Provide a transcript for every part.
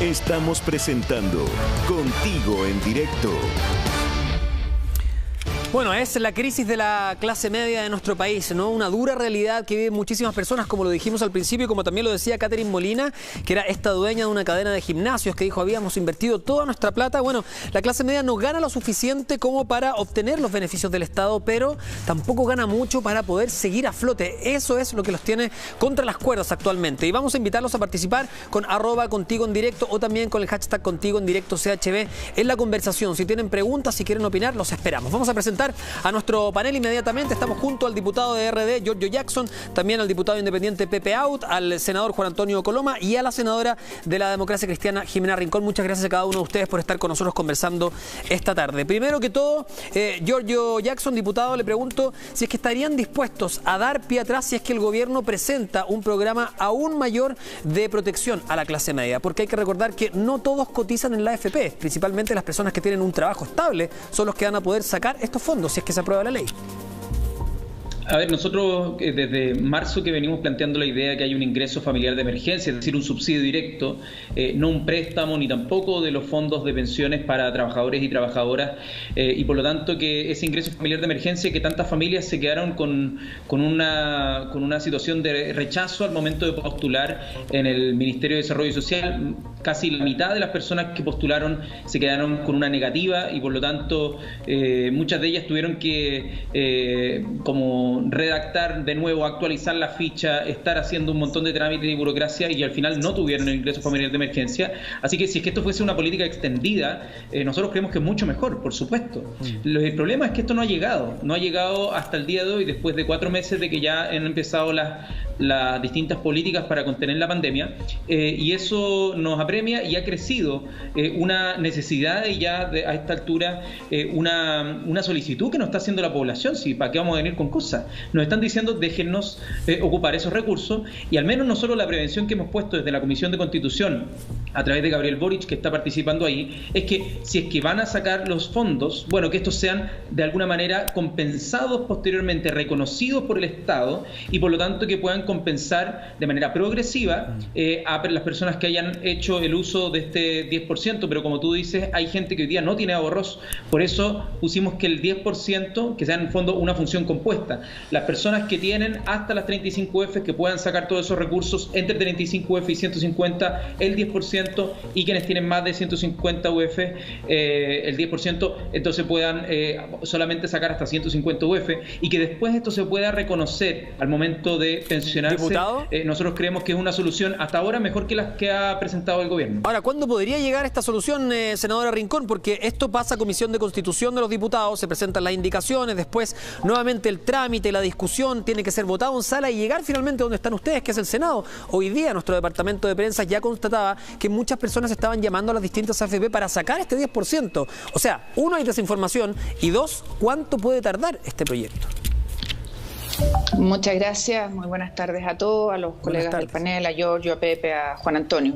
Estamos presentando Contigo en Directo. Bueno, es la crisis de la clase media de nuestro país, ¿no? Una dura realidad que viven muchísimas personas, como lo dijimos al principio y como también lo decía Catherine Molina, que era esta dueña de una cadena de gimnasios que dijo: habíamos invertido toda nuestra plata. Bueno, la clase media no gana lo suficiente como para obtener los beneficios del Estado, pero tampoco gana mucho para poder seguir a flote. Eso es lo que los tiene contra las cuerdas actualmente. Y vamos a invitarlos a participar con @Contigo en Directo o también con el hashtag Contigo en Directo CHB en la conversación. Si tienen preguntas, si quieren opinar, los esperamos. Vamos a presentar a nuestro panel inmediatamente. Estamos junto al diputado de RD, Giorgio Jackson, también al diputado independiente Pepe Out, al senador Juan Antonio Coloma y a la senadora de la Democracia Cristiana, Jimena Rincón. Muchas gracias a cada uno de ustedes por estar con nosotros conversando esta tarde. Primero que todo, Giorgio Jackson, diputado, le pregunto si es que estarían dispuestos a dar pie atrás si es que el gobierno presenta un programa aún mayor de protección a la clase media, porque hay que recordar que no todos cotizan en la AFP, principalmente las personas que tienen un trabajo estable son los que van a poder sacar estos fondos si es que se aprueba la ley. A ver, nosotros desde marzo que venimos planteando la idea de que hay un ingreso familiar de emergencia, es decir, un subsidio directo, no un préstamo ni tampoco de los fondos de pensiones para trabajadores y trabajadoras, y por lo tanto que ese ingreso familiar de emergencia, que tantas familias se quedaron con una situación de rechazo al momento de postular en el Ministerio de Desarrollo Social. Casi la mitad de las personas que postularon se quedaron con una negativa y por lo tanto muchas de ellas tuvieron que como redactar de nuevo, actualizar la ficha, estar haciendo un montón de trámites y burocracia y al final no tuvieron el ingreso familiar de emergencia. Así que si es que esto fuese una política extendida, nosotros creemos que es mucho mejor, por supuesto. El problema es que esto no ha llegado hasta el día de hoy, después de 4 meses de que ya han empezado las distintas políticas para contener la pandemia, y eso nos apremia y ha crecido una necesidad y ya a esta altura una solicitud que nos está haciendo la población. ¿Sí? ¿Para qué vamos a venir con cosas? Nos están diciendo déjennos ocupar esos recursos, y al menos nosotros la prevención que hemos puesto desde la Comisión de Constitución a través de Gabriel Boric, que está participando ahí, es que si es que van a sacar los fondos, bueno, que estos sean de alguna manera compensados posteriormente, reconocidos por el Estado, y por lo tanto que puedan compensar de manera progresiva a las personas que hayan hecho el uso de este 10%, pero como tú dices, hay gente que hoy día no tiene ahorros, por eso pusimos que el 10%, que sea en el fondo una función compuesta. Las personas que tienen hasta las 35 UF que puedan sacar todos esos recursos entre 35 UF y 150, el 10%, y quienes tienen más de 150 UF, el 10%, entonces puedan solamente sacar hasta 150 UF, y que después esto se pueda reconocer al momento de pensionarse. ¿Diputado? Nosotros creemos que es una solución hasta ahora mejor que las que ha presentado el gobierno. Ahora, ¿cuándo podría llegar esta solución, senadora Rincón? Porque esto pasa a Comisión de Constitución de los Diputados, se presentan las indicaciones, después nuevamente el trámite, la discusión, tiene que ser votado en sala y llegar finalmente donde están ustedes, que es el Senado. Hoy día nuestro departamento de prensa ya constataba que muchas personas estaban llamando a las distintas AFP para sacar este 10%. O sea, uno, hay desinformación, y dos, ¿cuánto puede tardar este proyecto? Muchas gracias, muy buenas tardes a todos, a los colegas del panel, a Giorgio, a Pepe, a Juan Antonio.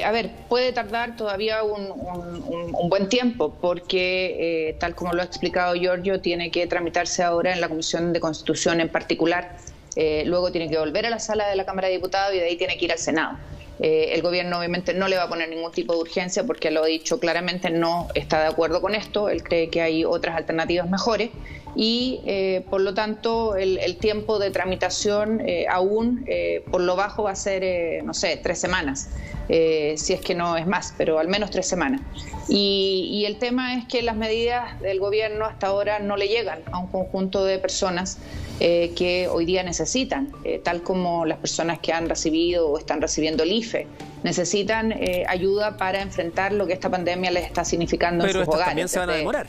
A ver, puede tardar todavía un buen tiempo porque, tal como lo ha explicado Giorgio, tiene que tramitarse ahora en la Comisión de Constitución en particular, luego tiene que volver a la sala de la Cámara de Diputados y de ahí tiene que ir al Senado. El gobierno obviamente no le va a poner ningún tipo de urgencia porque lo ha dicho claramente, no está de acuerdo con esto, él cree que hay otras alternativas mejores y por lo tanto el tiempo de tramitación aún por lo bajo va a ser, no sé, 3 semanas, si es que no es más, pero al menos 3 semanas. Y el tema es que las medidas del gobierno hasta ahora no le llegan a un conjunto de personas que hoy día necesitan, tal como las personas que han recibido o están recibiendo el IFE, necesitan ayuda para enfrentar lo que esta pandemia les está significando en sus hogares. Pero también se van a demorar.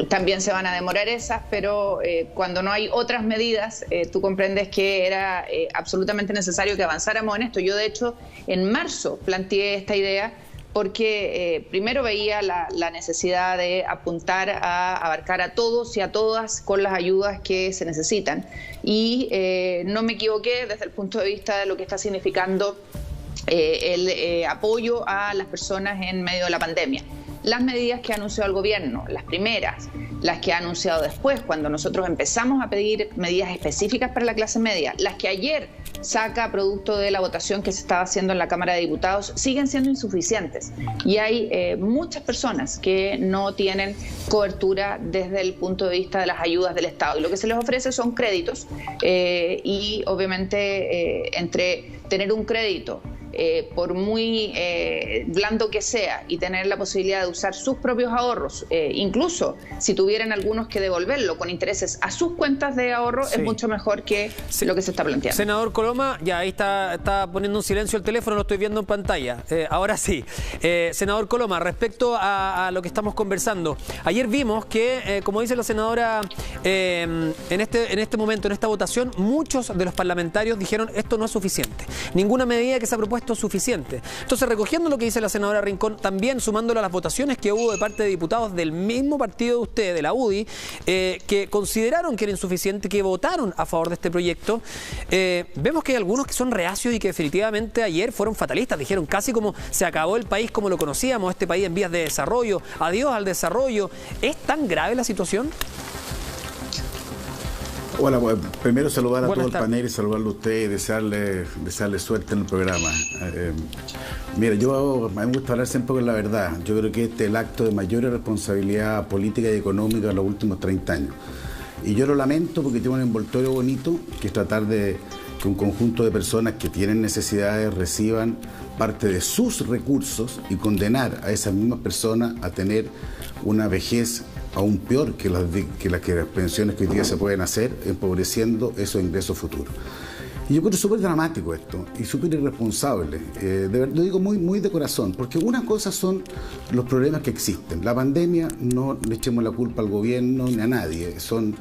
También se van a demorar esas, pero cuando no hay otras medidas, tú comprendes que era absolutamente necesario que avanzáramos en esto. Yo, de hecho, en marzo planteé esta idea porque primero veía la necesidad de apuntar a abarcar a todos y a todas con las ayudas que se necesitan. Y no me equivoqué desde el punto de vista de lo que está significando el apoyo a las personas en medio de la pandemia. Las medidas que ha anunciado el gobierno, las primeras, las que ha anunciado después, cuando nosotros empezamos a pedir medidas específicas para la clase media, las que ayer saca producto de la votación que se estaba haciendo en la Cámara de Diputados, siguen siendo insuficientes. Y hay muchas personas que no tienen cobertura desde el punto de vista de las ayudas del Estado. Y lo que se les ofrece son créditos y obviamente entre tener un crédito por muy blando que sea y tener la posibilidad de usar sus propios ahorros, incluso si tuvieran algunos que devolverlo con intereses a sus cuentas de ahorro, es mucho mejor que lo que se está planteando. Senador Coloma, ya ahí está poniendo un silencio el teléfono, lo estoy viendo en pantalla. Ahora sí. Senador Coloma, respecto a lo que estamos conversando, ayer vimos que, como dice la senadora, en este momento, en esta votación, muchos de los parlamentarios dijeron esto no es suficiente. Ninguna medida que se ha propuesto es suficiente. Entonces, recogiendo lo que dice la senadora Rincón, también sumándolo a las votaciones que hubo de parte de diputados del mismo partido de usted, de la UDI, que consideraron que era insuficiente, que votaron a favor de este proyecto, vemos que hay algunos que son reacios y que definitivamente ayer fueron fatalistas, dijeron casi como se acabó el país como lo conocíamos, este país en vías de desarrollo, adiós al desarrollo. ¿Es tan grave la situación? Hola, pues, primero saludar a todo el panel y saludarlo a usted y desearle suerte en el programa. Mira, a mí me gusta hablar siempre con la verdad. Yo creo que este es el acto de mayor responsabilidad política y económica de los últimos 30 años. Y yo lo lamento porque tiene un envoltorio bonito, que es tratar de que un conjunto de personas que tienen necesidades reciban parte de sus recursos y condenar a esas mismas personas a tener una vejez aún peor que las pensiones que hoy día se pueden hacer, empobreciendo esos ingresos futuros. Y yo creo súper dramático esto y súper irresponsable. Lo digo muy de corazón, porque una cosa son los problemas que existen. La pandemia, no le echemos la culpa al gobierno ni a nadie. Es un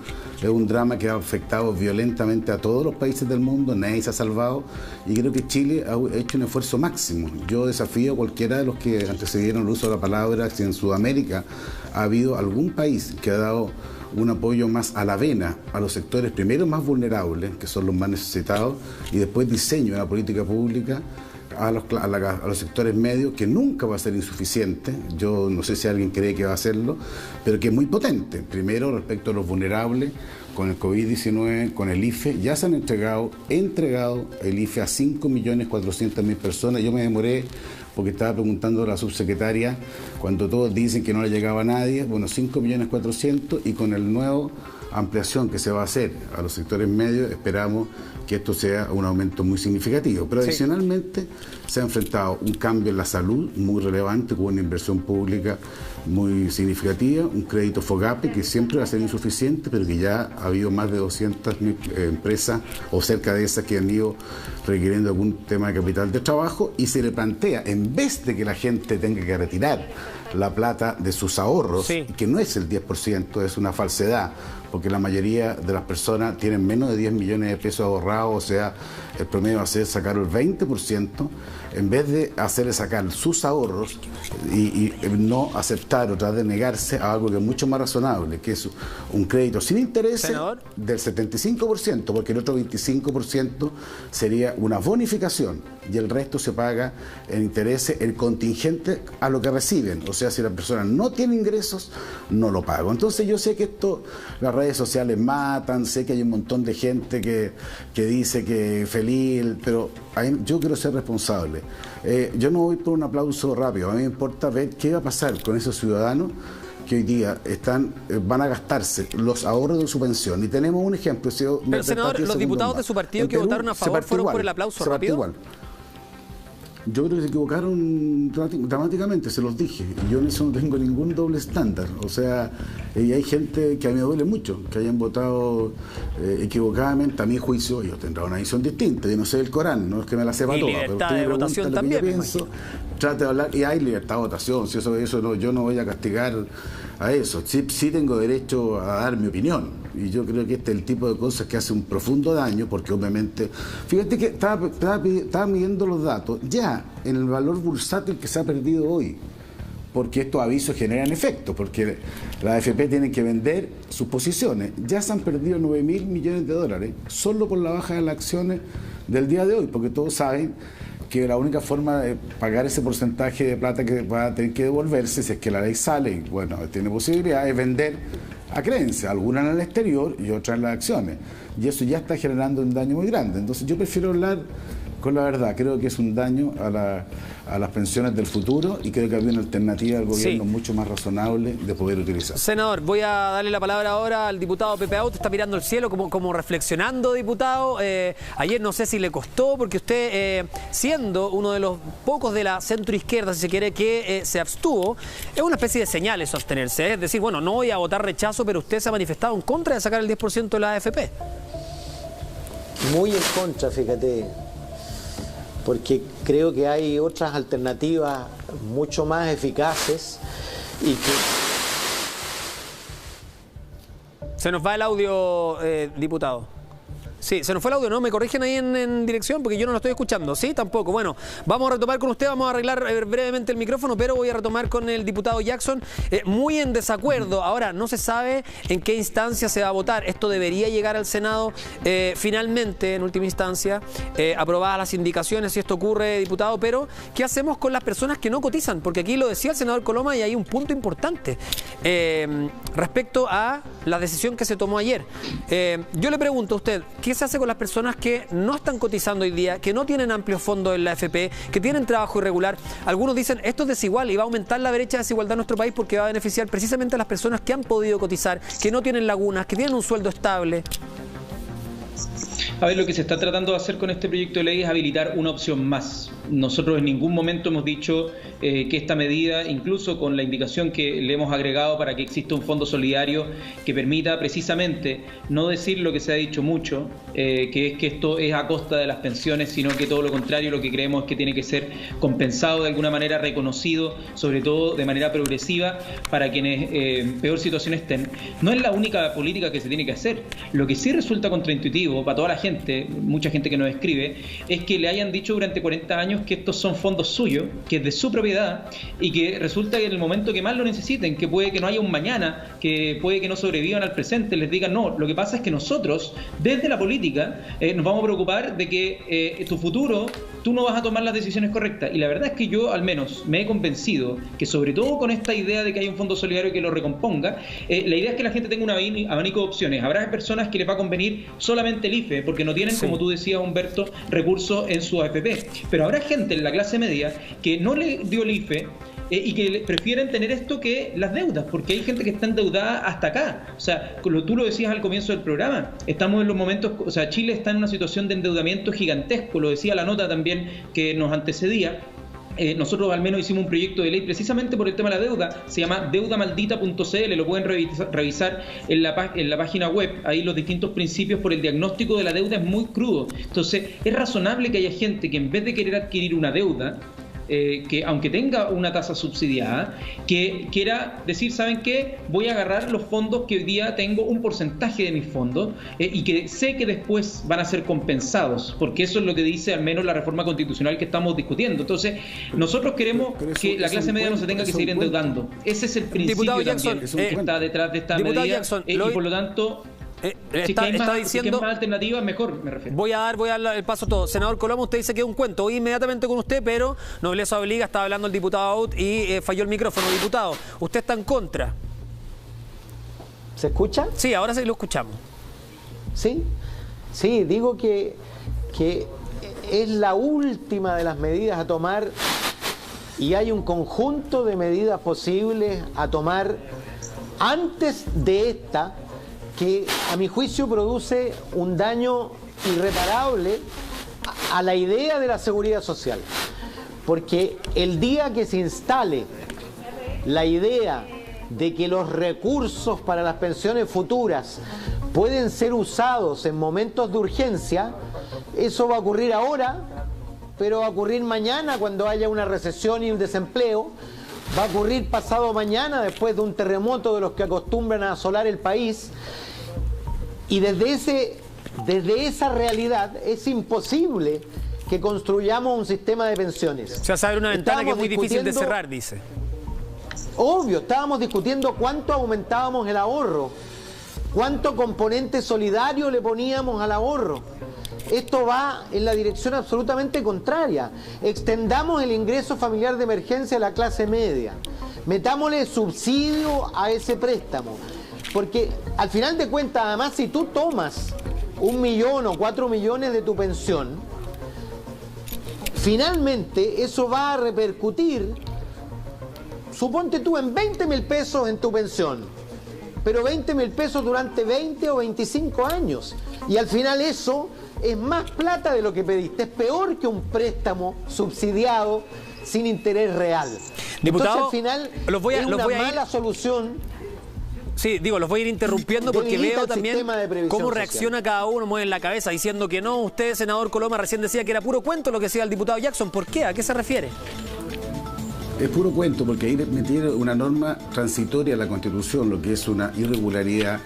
drama que ha afectado violentamente a todos los países del mundo, nadie se ha salvado y creo que Chile ha hecho un esfuerzo máximo. Yo desafío a cualquiera de los que antecedieron el uso de la palabra si en Sudamérica ha habido algún país que ha dado un apoyo más a la vena a los sectores primero más vulnerables, que son los más necesitados, y después diseño de una política pública a los sectores medios, que nunca va a ser insuficiente. Yo no sé si alguien cree que va a hacerlo, pero que es muy potente. Primero, respecto a los vulnerables, con el COVID-19, con el IFE, ya se han entregado el IFE a 5.400.000 personas. Yo me demoré porque estaba preguntando a la subsecretaria, cuando todos dicen que no le llegaba a nadie, bueno, 5.400.000, y con el nuevo ampliación que se va a hacer a los sectores medios, esperamos que esto sea un aumento muy significativo. Pero adicionalmente se ha enfrentado un cambio en la salud muy relevante, con una inversión pública muy significativa, un crédito FOGAPE que siempre va a ser insuficiente, pero que ya ha habido más de 200.000 empresas o cerca de esas que han ido requiriendo algún tema de capital de trabajo, y se le plantea, en vez de que la gente tenga que retirar la plata de sus ahorros, que no es el 10%, es una falsedad, porque la mayoría de las personas tienen menos de 10 millones de pesos ahorrados, o sea, el promedio va a ser sacar el 20%, en vez de hacerle sacar sus ahorros y no aceptar o tratar de negarse a algo que es mucho más razonable, que es un crédito sin interés del 75%, porque el otro 25% sería una bonificación y el resto se paga en intereses, el contingente a lo que reciben. O sea, si la persona no tiene ingresos, no lo paga. Entonces yo sé que esto, las redes sociales matan, sé que hay un montón de gente que dice que feliz, pero yo quiero ser responsable. Yo no voy por un aplauso rápido, a mí me importa ver qué va a pasar con esos ciudadanos que hoy día van a gastarse los ahorros de su pensión. Y tenemos un ejemplo. Pero, senador, los diputados de su partido que votaron a favor fueron por el aplauso rápido. Igual. Yo creo que se equivocaron dramáticamente, se los dije. Yo en eso no tengo ningún doble estándar. O sea, y hay gente que a mí me duele mucho, que hayan votado equivocadamente. A mi juicio, ellos tendrán una visión distinta. Yo no sé el Corán, no es que me la sepa toda. Pero usted de votación también, pienso, trate de hablar, y hay libertad de votación. Si eso no, yo no voy a castigar a eso. Sí tengo derecho a dar mi opinión. Y yo creo que este es el tipo de cosas que hace un profundo daño, porque obviamente, fíjate que estaba midiendo los datos, ya en el valor bursátil que se ha perdido hoy, porque estos avisos generan efecto, porque la AFP tiene que vender sus posiciones, ya se han perdido 9.000 millones de dólares, solo por la baja de las acciones del día de hoy, porque todos saben que la única forma de pagar ese porcentaje de plata que va a tener que devolverse, si es que la ley sale, y bueno, tiene posibilidad, es vender a creencias, algunas en el exterior y otras en las acciones. Y eso ya está generando un daño muy grande. Entonces yo prefiero hablar con la verdad. Creo que es un daño a las pensiones del futuro y creo que había una alternativa al gobierno mucho más razonable de poder utilizar. Senador, voy a darle la palabra ahora al diputado Pepe Out. Está mirando el cielo como reflexionando, diputado. Ayer no sé si le costó, porque usted, siendo uno de los pocos de la centroizquierda, si se quiere, que se abstuvo, es una especie de señal eso, abstenerse. Es decir, bueno, no voy a votar rechazo, pero usted se ha manifestado en contra de sacar el 10% de la AFP. Muy en contra, fíjate. Porque creo que hay otras alternativas mucho más eficaces y que... Se nos va el audio, diputado. Sí, se nos fue el audio, ¿no? ¿Me corrigen ahí en dirección? Porque yo no lo estoy escuchando. ¿Sí? Tampoco. Bueno, vamos a retomar con usted, vamos a arreglar brevemente el micrófono, pero voy a retomar con el diputado Jackson. Muy en desacuerdo. Ahora, no se sabe en qué instancia se va a votar. Esto debería llegar al Senado finalmente, en última instancia, aprobadas las indicaciones, si esto ocurre, diputado. Pero, ¿qué hacemos con las personas que no cotizan? Porque aquí lo decía el senador Coloma y hay un punto importante respecto a la decisión que se tomó ayer. Yo le pregunto a usted, ¿qué se hace con las personas que no están cotizando hoy día, que no tienen amplios fondos en la AFP, que tienen trabajo irregular? Algunos dicen, esto es desigual y va a aumentar la brecha de desigualdad en nuestro país porque va a beneficiar precisamente a las personas que han podido cotizar, que no tienen lagunas, que tienen un sueldo estable. A ver, lo que se está tratando de hacer con este proyecto de ley es habilitar una opción más. Nosotros en ningún momento hemos dicho que esta medida, incluso con la indicación que le hemos agregado para que exista un fondo solidario que permita precisamente no decir lo que se ha dicho mucho, que es que esto es a costa de las pensiones, sino que todo lo contrario, lo que creemos es que tiene que ser compensado de alguna manera, reconocido, sobre todo de manera progresiva, para quienes en peor situación estén. No es la única política que se tiene que hacer. Lo que sí resulta contraintuitivo para toda la gente, mucha gente que nos escribe, es que le hayan dicho durante 40 años que estos son fondos suyos, que es de su propiedad y que resulta que en el momento que más lo necesiten, que puede que no haya un mañana, que puede que no sobrevivan al presente, les digan no, lo que pasa es que nosotros desde la política nos vamos a preocupar de que tu futuro tú no vas a tomar las decisiones correctas. Y la verdad es que yo al menos me he convencido que sobre todo con esta idea de que hay un fondo solidario que lo recomponga, la idea es que la gente tenga un abanico de opciones. Habrá personas que les va a convenir solamente el IFE porque no tienen, como tú decías, Humberto, recursos en su AFP, pero habrá gente en la clase media que no le dio el IFE y que prefieren tener esto que las deudas, porque hay gente que está endeudada hasta acá. O sea, tú lo decías al comienzo del programa, estamos en los momentos, o sea, Chile está en una situación de endeudamiento gigantesco, lo decía la nota también que nos antecedía. Nosotros al menos hicimos un proyecto de ley precisamente por el tema de la deuda, se llama deudamaldita.cl, lo pueden revisar en la página web, ahí los distintos principios por el diagnóstico de la deuda es muy crudo. Entonces es razonable que haya gente que en vez de querer adquirir una deuda, que aunque tenga una tasa subsidiada, que quiera decir, ¿saben qué? Voy a agarrar los fondos que hoy día tengo, un porcentaje de mis fondos, y que sé que después van a ser compensados, porque eso es lo que dice al menos la reforma constitucional que estamos discutiendo. Entonces, nosotros queremos que la clase media no se tenga que seguir endeudando. Ese es el principio también que está detrás de esta medida, Jackson, y por lo tanto... si está diciendo más alternativas, mejor, me refiero. Voy a dar el paso todo. Senador Coloma, usted dice que es un cuento. Voy inmediatamente con usted, pero nobleza obliga, estaba hablando el diputado Out y falló el micrófono. Diputado, ¿usted está en contra? ¿Se escucha? Sí, ahora sí lo escuchamos. Sí, digo que es la última de las medidas a tomar y hay un conjunto de medidas posibles a tomar antes de esta, que a mi juicio produce un daño irreparable a la idea de la seguridad social. Porque el día que se instale la idea de que los recursos para las pensiones futuras pueden ser usados en momentos de urgencia, eso va a ocurrir ahora, pero va a ocurrir mañana cuando haya una recesión y un desempleo, va a ocurrir pasado mañana después de un terremoto de los que acostumbran a asolar el país. Y desde esa realidad es imposible que construyamos un sistema de pensiones. O sea, se abre una ventana que es muy difícil de cerrar, dice. Obvio, estábamos discutiendo cuánto aumentábamos el ahorro, cuánto componente solidario le poníamos al ahorro. Esto va en la dirección absolutamente contraria. Extendamos el ingreso familiar de emergencia a la clase media. Metámosle subsidio a ese préstamo. Porque al final de cuentas, además, si tú tomas 1 millón o 4 millones de tu pensión, finalmente eso va a repercutir, suponte tú, en 20.000 pesos en tu pensión, pero 20.000 pesos durante 20 o 25 años. Y al final eso es más plata de lo que pediste. Es peor que un préstamo subsidiado sin interés real. Diputado, entonces al final es una mala solución. Sí, digo, los voy a ir interrumpiendo porque veo también cómo reacciona social. cada uno, mueve la cabeza diciendo que no. Usted, senador Coloma, recién decía que era puro cuento lo que decía el diputado Jackson. ¿Por qué? ¿A qué se refiere? Es puro cuento, porque ahí metieron una norma transitoria a la Constitución, lo que es una irregularidad,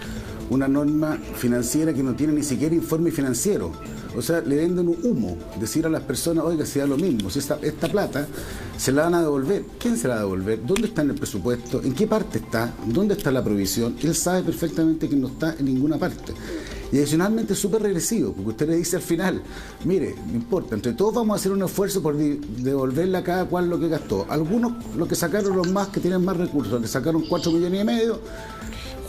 una norma financiera que no tiene ni siquiera informe financiero. O sea, le venden un humo, decir a las personas, oiga, si da lo mismo, si esta plata se la van a devolver. ¿Quién se la va a devolver? ¿Dónde está en el presupuesto? ¿En qué parte está? ¿Dónde está la provisión? Él sabe perfectamente que no está en ninguna parte. Y adicionalmente es súper regresivo, porque usted le dice al final, mire, no importa, entre todos vamos a hacer un esfuerzo por devolverle a cada cual lo que gastó. Algunos, los que sacaron los más, que tienen más recursos, los que sacaron 4,5 millones,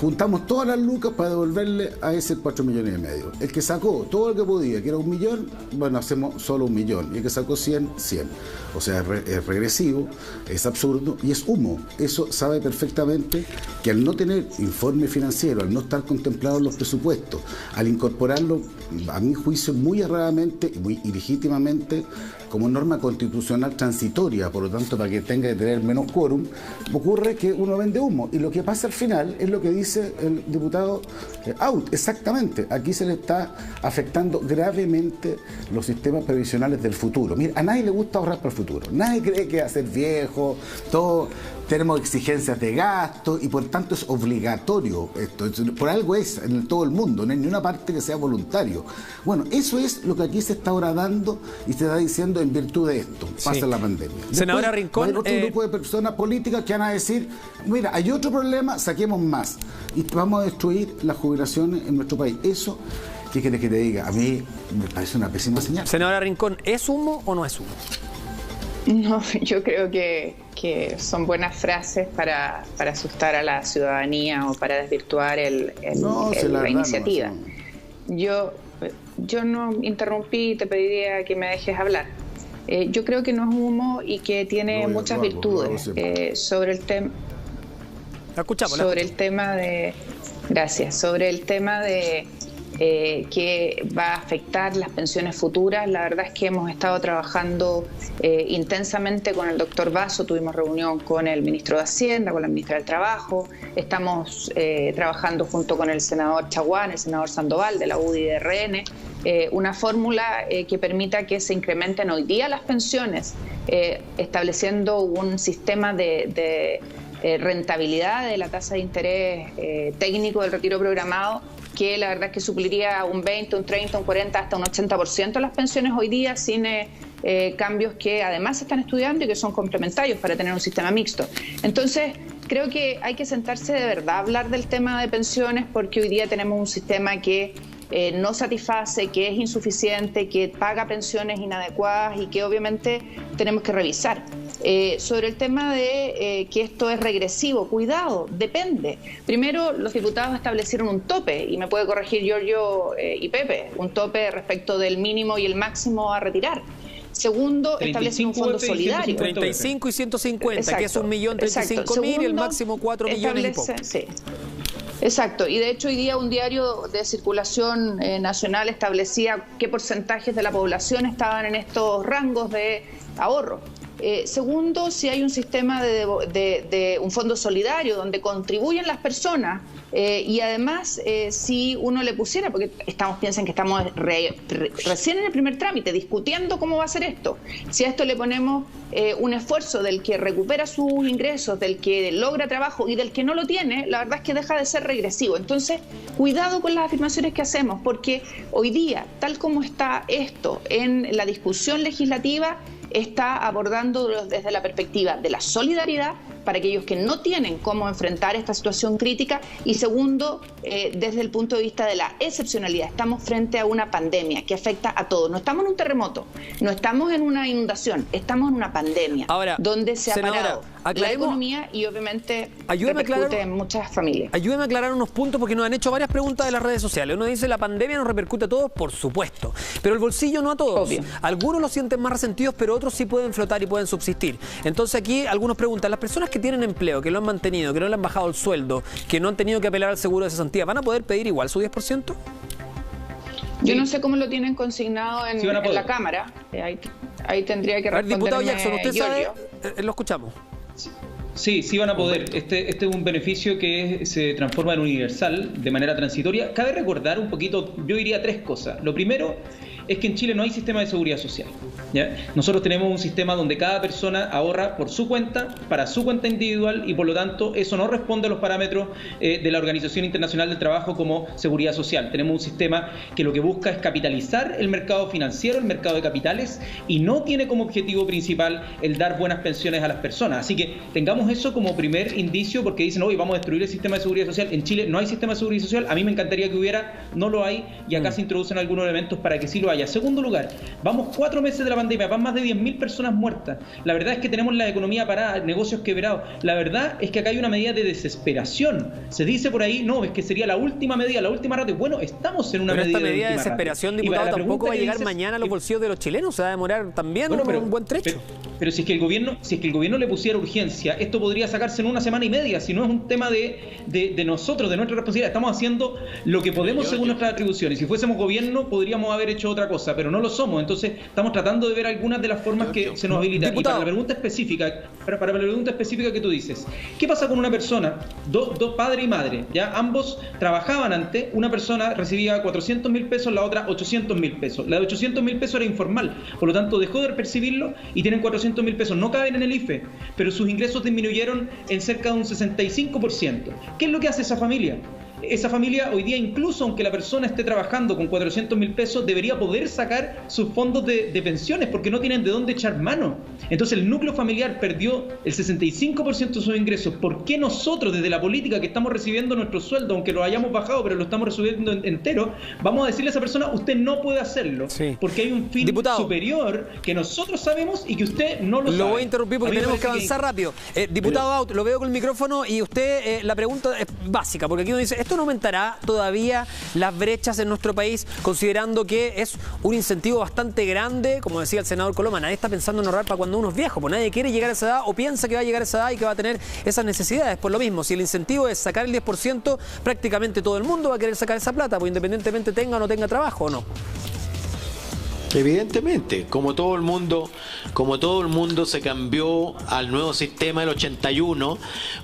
juntamos todas las lucas para devolverle a ese 4,5 millones. El que sacó todo lo que podía, que era 1 millón, bueno, hacemos solo 1 millón. Y el que sacó 100, 100. O sea, es regresivo, es absurdo y es humo. Eso sabe perfectamente que al no tener informe financiero, al no estar contemplado en los presupuestos, al incorporarlo, a mi juicio, muy erradamente y muy ilegítimamente, como norma constitucional transitoria, por lo tanto, para que tenga que tener menos quórum, ocurre que uno vende humo. Y lo que pasa al final es lo que dice el diputado Out. Exactamente, aquí se le está afectando gravemente los sistemas previsionales del futuro. Mira, a nadie le gusta ahorrar para el futuro. Nadie cree que va a ser viejo, todo. Tenemos exigencias de gasto y por tanto es obligatorio esto. Por algo es en todo el mundo, no hay ni una parte que sea voluntario. Bueno, eso es lo que aquí se está ahora dando y se está diciendo en virtud de esto. Pasa la pandemia. Senadora Después, Rincón. va a haber otro grupo de personas políticas que van a decir, mira, hay otro problema, saquemos más. Y vamos a destruir las jubilaciones en nuestro país. Eso, ¿qué quieres que te diga? A mí me parece una pésima señal. Senadora Rincón, ¿es humo o no es humo? No, yo creo que son buenas frases para asustar a la ciudadanía o para desvirtuar la iniciativa. Yo no interrumpí, te pediría que me dejes hablar. Yo creo que no es humo y que tiene muchas virtudes. Sobre el tema. Sobre el tema de. Gracias. Sobre el tema de que va a afectar las pensiones futuras. La verdad es que hemos estado trabajando intensamente con el doctor Basso, tuvimos reunión con el ministro de Hacienda, con la ministra del Trabajo, estamos trabajando junto con el senador Chaguán, el senador Sandoval de la UDI-RN, una fórmula que permita que se incrementen hoy día las pensiones, estableciendo un sistema de rentabilidad de la tasa de interés técnico del retiro programado, que la verdad es que supliría un 20, un 30, un 40, hasta un 80% de las pensiones hoy día, sin cambios que además se están estudiando y que son complementarios para tener un sistema mixto. Entonces, creo que hay que sentarse de verdad a hablar del tema de pensiones, porque hoy día tenemos un sistema que no satisface, que es insuficiente, que paga pensiones inadecuadas y que obviamente tenemos que revisar. Sobre el tema de que esto es regresivo, cuidado, depende. Primero, los diputados establecieron un tope, y me puede corregir Giorgio y Pepe, un tope respecto del mínimo y el máximo a retirar. Segundo, establecen un fondo solidario. 35 y 150, exacto, que es 1.035.000 y el máximo 4 millones y poco. Sí. Exacto, y de hecho hoy día un diario de circulación nacional establecía qué porcentajes de la población estaban en estos rangos de ahorro. Segundo, si hay un sistema de un fondo solidario donde contribuyen las personas y además si uno le pusiera, porque piensen que estamos recién en el primer trámite discutiendo cómo va a ser esto, si a esto le ponemos un esfuerzo del que recupera sus ingresos, del que logra trabajo y del que no lo tiene, la verdad es que deja de ser regresivo. Entonces, cuidado con las afirmaciones que hacemos, porque hoy día, tal como está esto en la discusión legislativa, está abordando desde la perspectiva de la solidaridad, para aquellos que no tienen cómo enfrentar esta situación crítica. Y segundo, desde el punto de vista de la excepcionalidad, estamos frente a una pandemia que afecta a todos. No estamos en un terremoto, no estamos en una inundación, estamos en una pandemia. Ahora, donde se ha parado la economía y obviamente repercute en muchas familias. Ayúdeme a aclarar unos puntos porque nos han hecho varias preguntas de las redes sociales. Uno dice, la pandemia nos repercute a todos, por supuesto, pero el bolsillo no a todos. Obvio. Algunos lo sienten más resentidos, pero otros sí pueden flotar y pueden subsistir. Entonces aquí algunos preguntan, las personas que tienen empleo, que lo han mantenido, que no le han bajado el sueldo, que no han tenido que apelar al seguro de cesantía, ¿van a poder pedir igual su 10%? Yo no sé cómo lo tienen consignado en la Cámara. Ahí tendría que responderme. Diputado Jackson, ¿usted sabe? Lo escuchamos. Sí van a poder. Este es un beneficio que se transforma en universal de manera transitoria. Cabe recordar un poquito, yo diría 3 cosas. Lo primero es que en Chile no hay sistema de seguridad social, ¿ya? Nosotros tenemos un sistema donde cada persona ahorra por su cuenta, para su cuenta individual, y por lo tanto eso no responde a los parámetros de la Organización Internacional del Trabajo como seguridad social. Tenemos un sistema que lo que busca es capitalizar el mercado financiero, el mercado de capitales, y no tiene como objetivo principal el dar buenas pensiones a las personas. Así que tengamos eso como primer indicio, porque dicen, oye, vamos a destruir el sistema de seguridad social. En Chile no hay sistema de seguridad social, a mí me encantaría que hubiera, no lo hay, y acá se introducen algunos elementos para que sí lo haya. Segundo lugar, vamos 4 meses de la pandemia, van más de 10.000 personas muertas. La verdad es que tenemos la economía parada, negocios quebrados. La verdad es que acá hay una medida de desesperación. Se dice por ahí, no, es que sería la última medida, la última ratio. Bueno, estamos en una medida de desesperación, diputado, tampoco va a llegar mañana a los bolsillos de los chilenos, se va a demorar también un buen trecho. Pero si es que el gobierno le pusiera urgencia, esto podría sacarse en 1 semana y media, si no es un tema de nosotros, de nuestra responsabilidad. Estamos haciendo lo que podemos según nuestras atribuciones. Si fuésemos gobierno, podríamos haber hecho otra cosa, pero no lo somos. Entonces, estamos tratando de ver algunas de las formas que se nos habilitan. Diputado. Y para la pregunta específica que tú dices, ¿qué pasa con una persona, dos padre y madre, ya ambos trabajaban antes, una persona recibía 400.000 pesos, la otra 800.000 pesos. La de 800.000 pesos era informal, por lo tanto dejó de percibirlo y tienen 400.000 pesos. No caben en el IFE, pero sus ingresos disminuyeron en cerca de un 65%. ¿Qué es lo que hace esa familia? Esa familia hoy día, incluso aunque la persona esté trabajando con 400.000 pesos, debería poder sacar sus fondos de pensiones porque no tienen de dónde echar mano. Entonces el núcleo familiar perdió el 65% de sus ingresos. ¿Por qué nosotros desde la política que estamos recibiendo nuestro sueldo, aunque lo hayamos bajado pero lo estamos recibiendo entero, vamos a decirle a esa persona, usted no puede hacerlo? Sí. Porque hay un fin superior que nosotros sabemos y que usted no lo sabe. Lo voy a interrumpir porque tenemos que avanzar rápido. Diputado Aut, lo veo con el micrófono y usted, la pregunta es básica, porque aquí nos dice, ¿esto no aumentará todavía las brechas en nuestro país, considerando que es un incentivo bastante grande? Como decía el senador Coloma, nadie está pensando en ahorrar para cuando uno es viejo, pues nadie quiere llegar a esa edad o piensa que va a llegar a esa edad y que va a tener esas necesidades. Por lo mismo, si el incentivo es sacar el 10%, prácticamente todo el mundo va a querer sacar esa plata, pues independientemente tenga o no tenga trabajo o no. Evidentemente, como todo el mundo se cambió al nuevo sistema del 81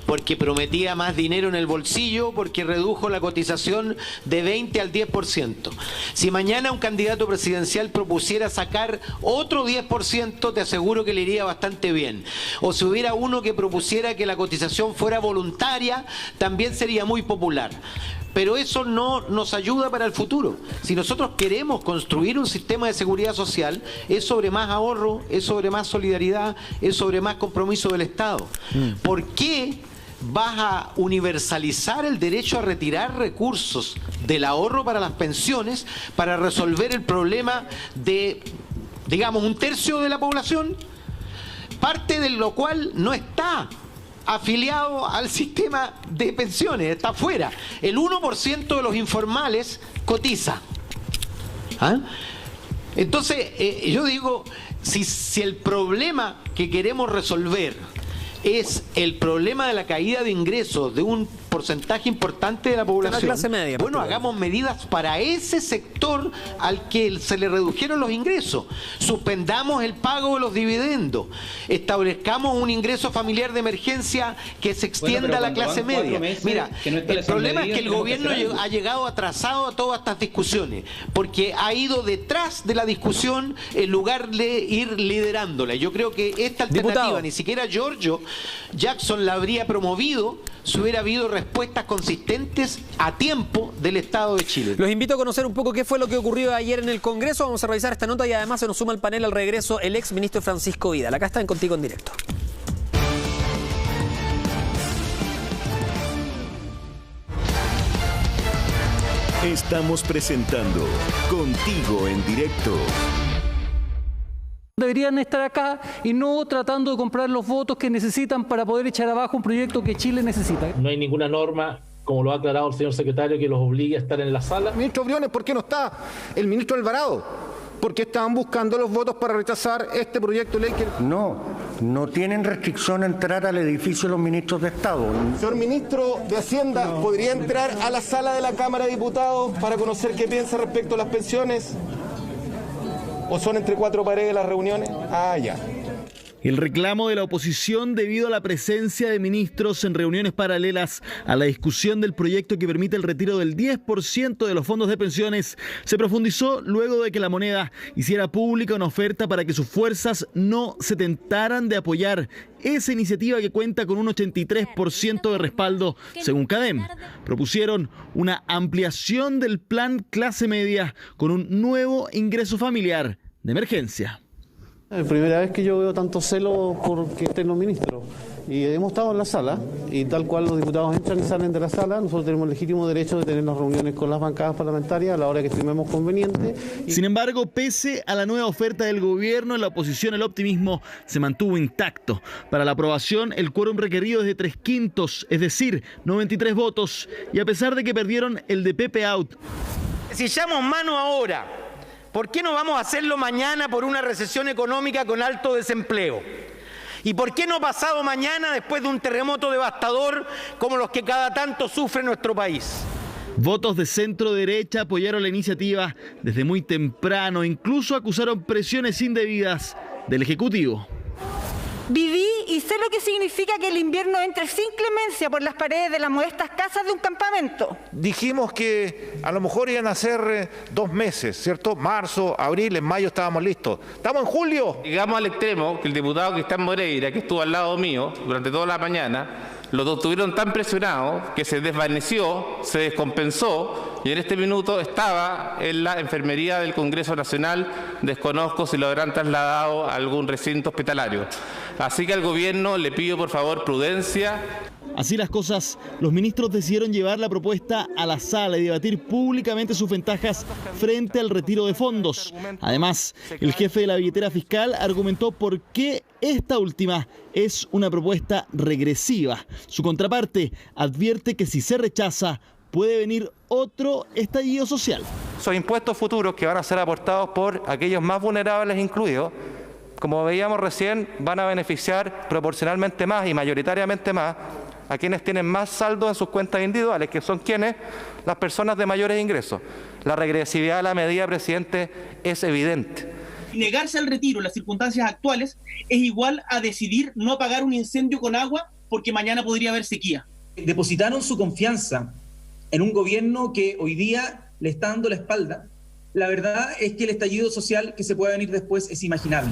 porque prometía más dinero en el bolsillo, porque redujo la cotización de 20 al 10%. Si mañana un candidato presidencial propusiera sacar otro 10%, te aseguro que le iría bastante bien. O si hubiera uno que propusiera que la cotización fuera voluntaria, también sería muy popular. Pero eso no nos ayuda para el futuro. Si nosotros queremos construir un sistema de seguridad social, es sobre más ahorro, es sobre más solidaridad, es sobre más compromiso del Estado. ¿Por qué vas a universalizar el derecho a retirar recursos del ahorro para las pensiones para resolver el problema de, digamos, 1/3 de la población? Parte de lo cual no está afiliado al sistema de pensiones, está fuera. El 1% de los informales cotiza. Entonces, yo digo, si el problema que queremos resolver es el problema de la caída de ingresos de un porcentaje importante de la población, la clase media, bueno, hagamos medidas para ese sector al que se le redujeron los ingresos. Suspendamos el pago de los dividendos, establezcamos un ingreso familiar de emergencia que se extienda a la clase media. Mira, el problema es que el gobierno ha llegado atrasado a todas estas discusiones, porque ha ido detrás de la discusión en lugar de ir liderándola. Yo creo que esta alternativa, diputado, ni siquiera Giorgio Jackson la habría promovido si hubiera habido respuestas consistentes a tiempo del Estado de Chile. Los invito a conocer un poco qué fue lo que ocurrió ayer en el Congreso. Vamos a revisar esta nota y además se nos suma al panel al regreso el ex ministro Francisco Vidal. Acá está en Contigo en Directo. Estamos presentando Contigo en Directo. Deberían estar acá y no tratando de comprar los votos que necesitan para poder echar abajo un proyecto que Chile necesita. No hay ninguna norma, como lo ha aclarado el señor secretario, que los obligue a estar en la sala. Ministro Briones, ¿por qué no está el ministro Alvarado? Porque estaban buscando los votos para rechazar este proyecto de ley que... No tienen restricción a entrar al edificio los ministros de Estado. Señor ministro de Hacienda, ¿podría entrar a la sala de la Cámara de Diputados para conocer qué piensa respecto a las pensiones? ¿O son entre cuatro paredes las reuniones? Ah, ya. El reclamo de la oposición debido a la presencia de ministros en reuniones paralelas a la discusión del proyecto que permite el retiro del 10% de los fondos de pensiones se profundizó luego de que la Moneda hiciera pública una oferta para que sus fuerzas no se tentaran de apoyar esa iniciativa que cuenta con un 83% de respaldo, según CADEM. Propusieron una ampliación del plan clase media con un nuevo ingreso familiar de emergencia. Es la primera vez que yo veo tanto celo porque estén los ministros. Y hemos estado en la sala, y tal cual los diputados entran y salen de la sala, nosotros tenemos el legítimo derecho de tener las reuniones con las bancadas parlamentarias a la hora que estimemos conveniente. Sin embargo, pese a la nueva oferta del gobierno, en la oposición el optimismo se mantuvo intacto. Para la aprobación, el quórum requerido es de 3/5, es decir, 93 votos, y a pesar de que perdieron el de Pepe Out. Si echamos mano ahora, ¿por qué no vamos a hacerlo mañana por una recesión económica con alto desempleo? ¿Y por qué no pasado mañana después de un terremoto devastador como los que cada tanto sufre nuestro país? Votos de centro derecha apoyaron la iniciativa desde muy temprano, incluso acusaron presiones indebidas del Ejecutivo. Viví y sé lo que significa que el invierno entre sin clemencia por las paredes de las modestas casas de un campamento. Dijimos que a lo mejor iban a ser 2 meses, ¿cierto? Marzo, abril, en mayo estábamos listos. ¡Estamos en julio! Llegamos al extremo que el diputado Cristian Moreira, que estuvo al lado mío durante toda la mañana, lo tuvieron tan presionado que se desvaneció, se descompensó y en este minuto estaba en la enfermería del Congreso Nacional. Desconozco si lo habrán trasladado a algún recinto hospitalario. Así que al gobierno le pido por favor prudencia. Así las cosas, los ministros decidieron llevar la propuesta a la sala y debatir públicamente sus ventajas frente al retiro de fondos. Además, el jefe de la billetera fiscal argumentó por qué esta última es una propuesta regresiva. Su contraparte advierte que si se rechaza, puede venir otro estallido social. Son impuestos futuros que van a ser aportados por aquellos más vulnerables incluidos. Como veíamos recién, van a beneficiar proporcionalmente más y mayoritariamente más a quienes tienen más saldo en sus cuentas individuales, que son quienes, las personas de mayores ingresos. La regresividad de la medida, presidente, es evidente. Negarse al retiro en las circunstancias actuales es igual a decidir no apagar un incendio con agua porque mañana podría haber sequía. Depositaron su confianza en un gobierno que hoy día le está dando la espalda. La verdad es que el estallido social que se pueda venir después es imaginable.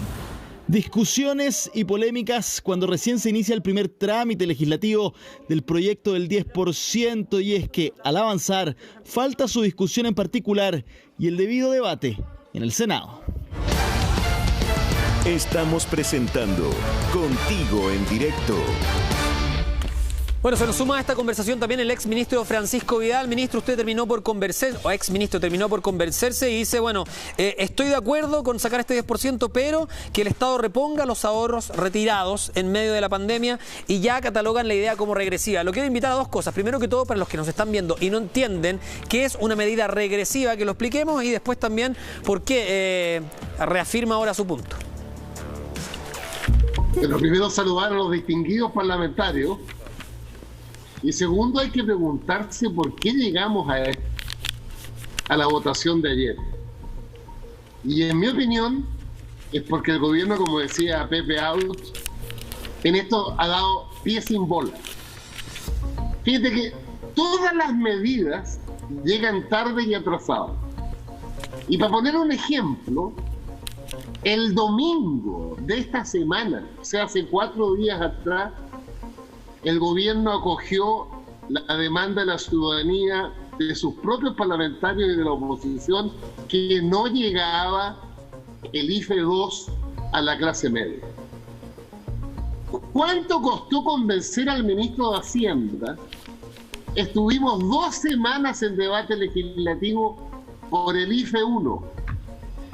Discusiones y polémicas cuando recién se inicia el primer trámite legislativo del proyecto del 10%, y es que al avanzar falta su discusión en particular y el debido debate en el Senado. Estamos presentando Contigo en Directo. Bueno, se nos suma a esta conversación también el exministro Francisco Vidal. Ministro, usted terminó por conversar, o exministro terminó por convencerse y dice, bueno, estoy de acuerdo con sacar este 10%, pero que el Estado reponga los ahorros retirados en medio de la pandemia, y ya catalogan la idea como regresiva. Lo quiero invitar a dos cosas. Primero que todo, para los que nos están viendo y no entienden qué es una medida regresiva, que lo expliquemos, y después también por qué reafirma ahora su punto. Pero primero saludar a los distinguidos parlamentarios. Y segundo, hay que preguntarse por qué llegamos a la votación de ayer. Y en mi opinión, es porque el gobierno, como decía Pepe Out, en esto ha dado pie sin bola. Fíjate que todas las medidas llegan tarde y atrasadas. Y para poner un ejemplo, el domingo de esta semana, o sea, hace 4 días atrás, el gobierno acogió la demanda de la ciudadanía, de sus propios parlamentarios y de la oposición, que no llegaba el IFE 2 a la clase media. ¿Cuánto costó convencer al ministro de Hacienda Estuvimos 2 semanas en debate legislativo por el IFE 1.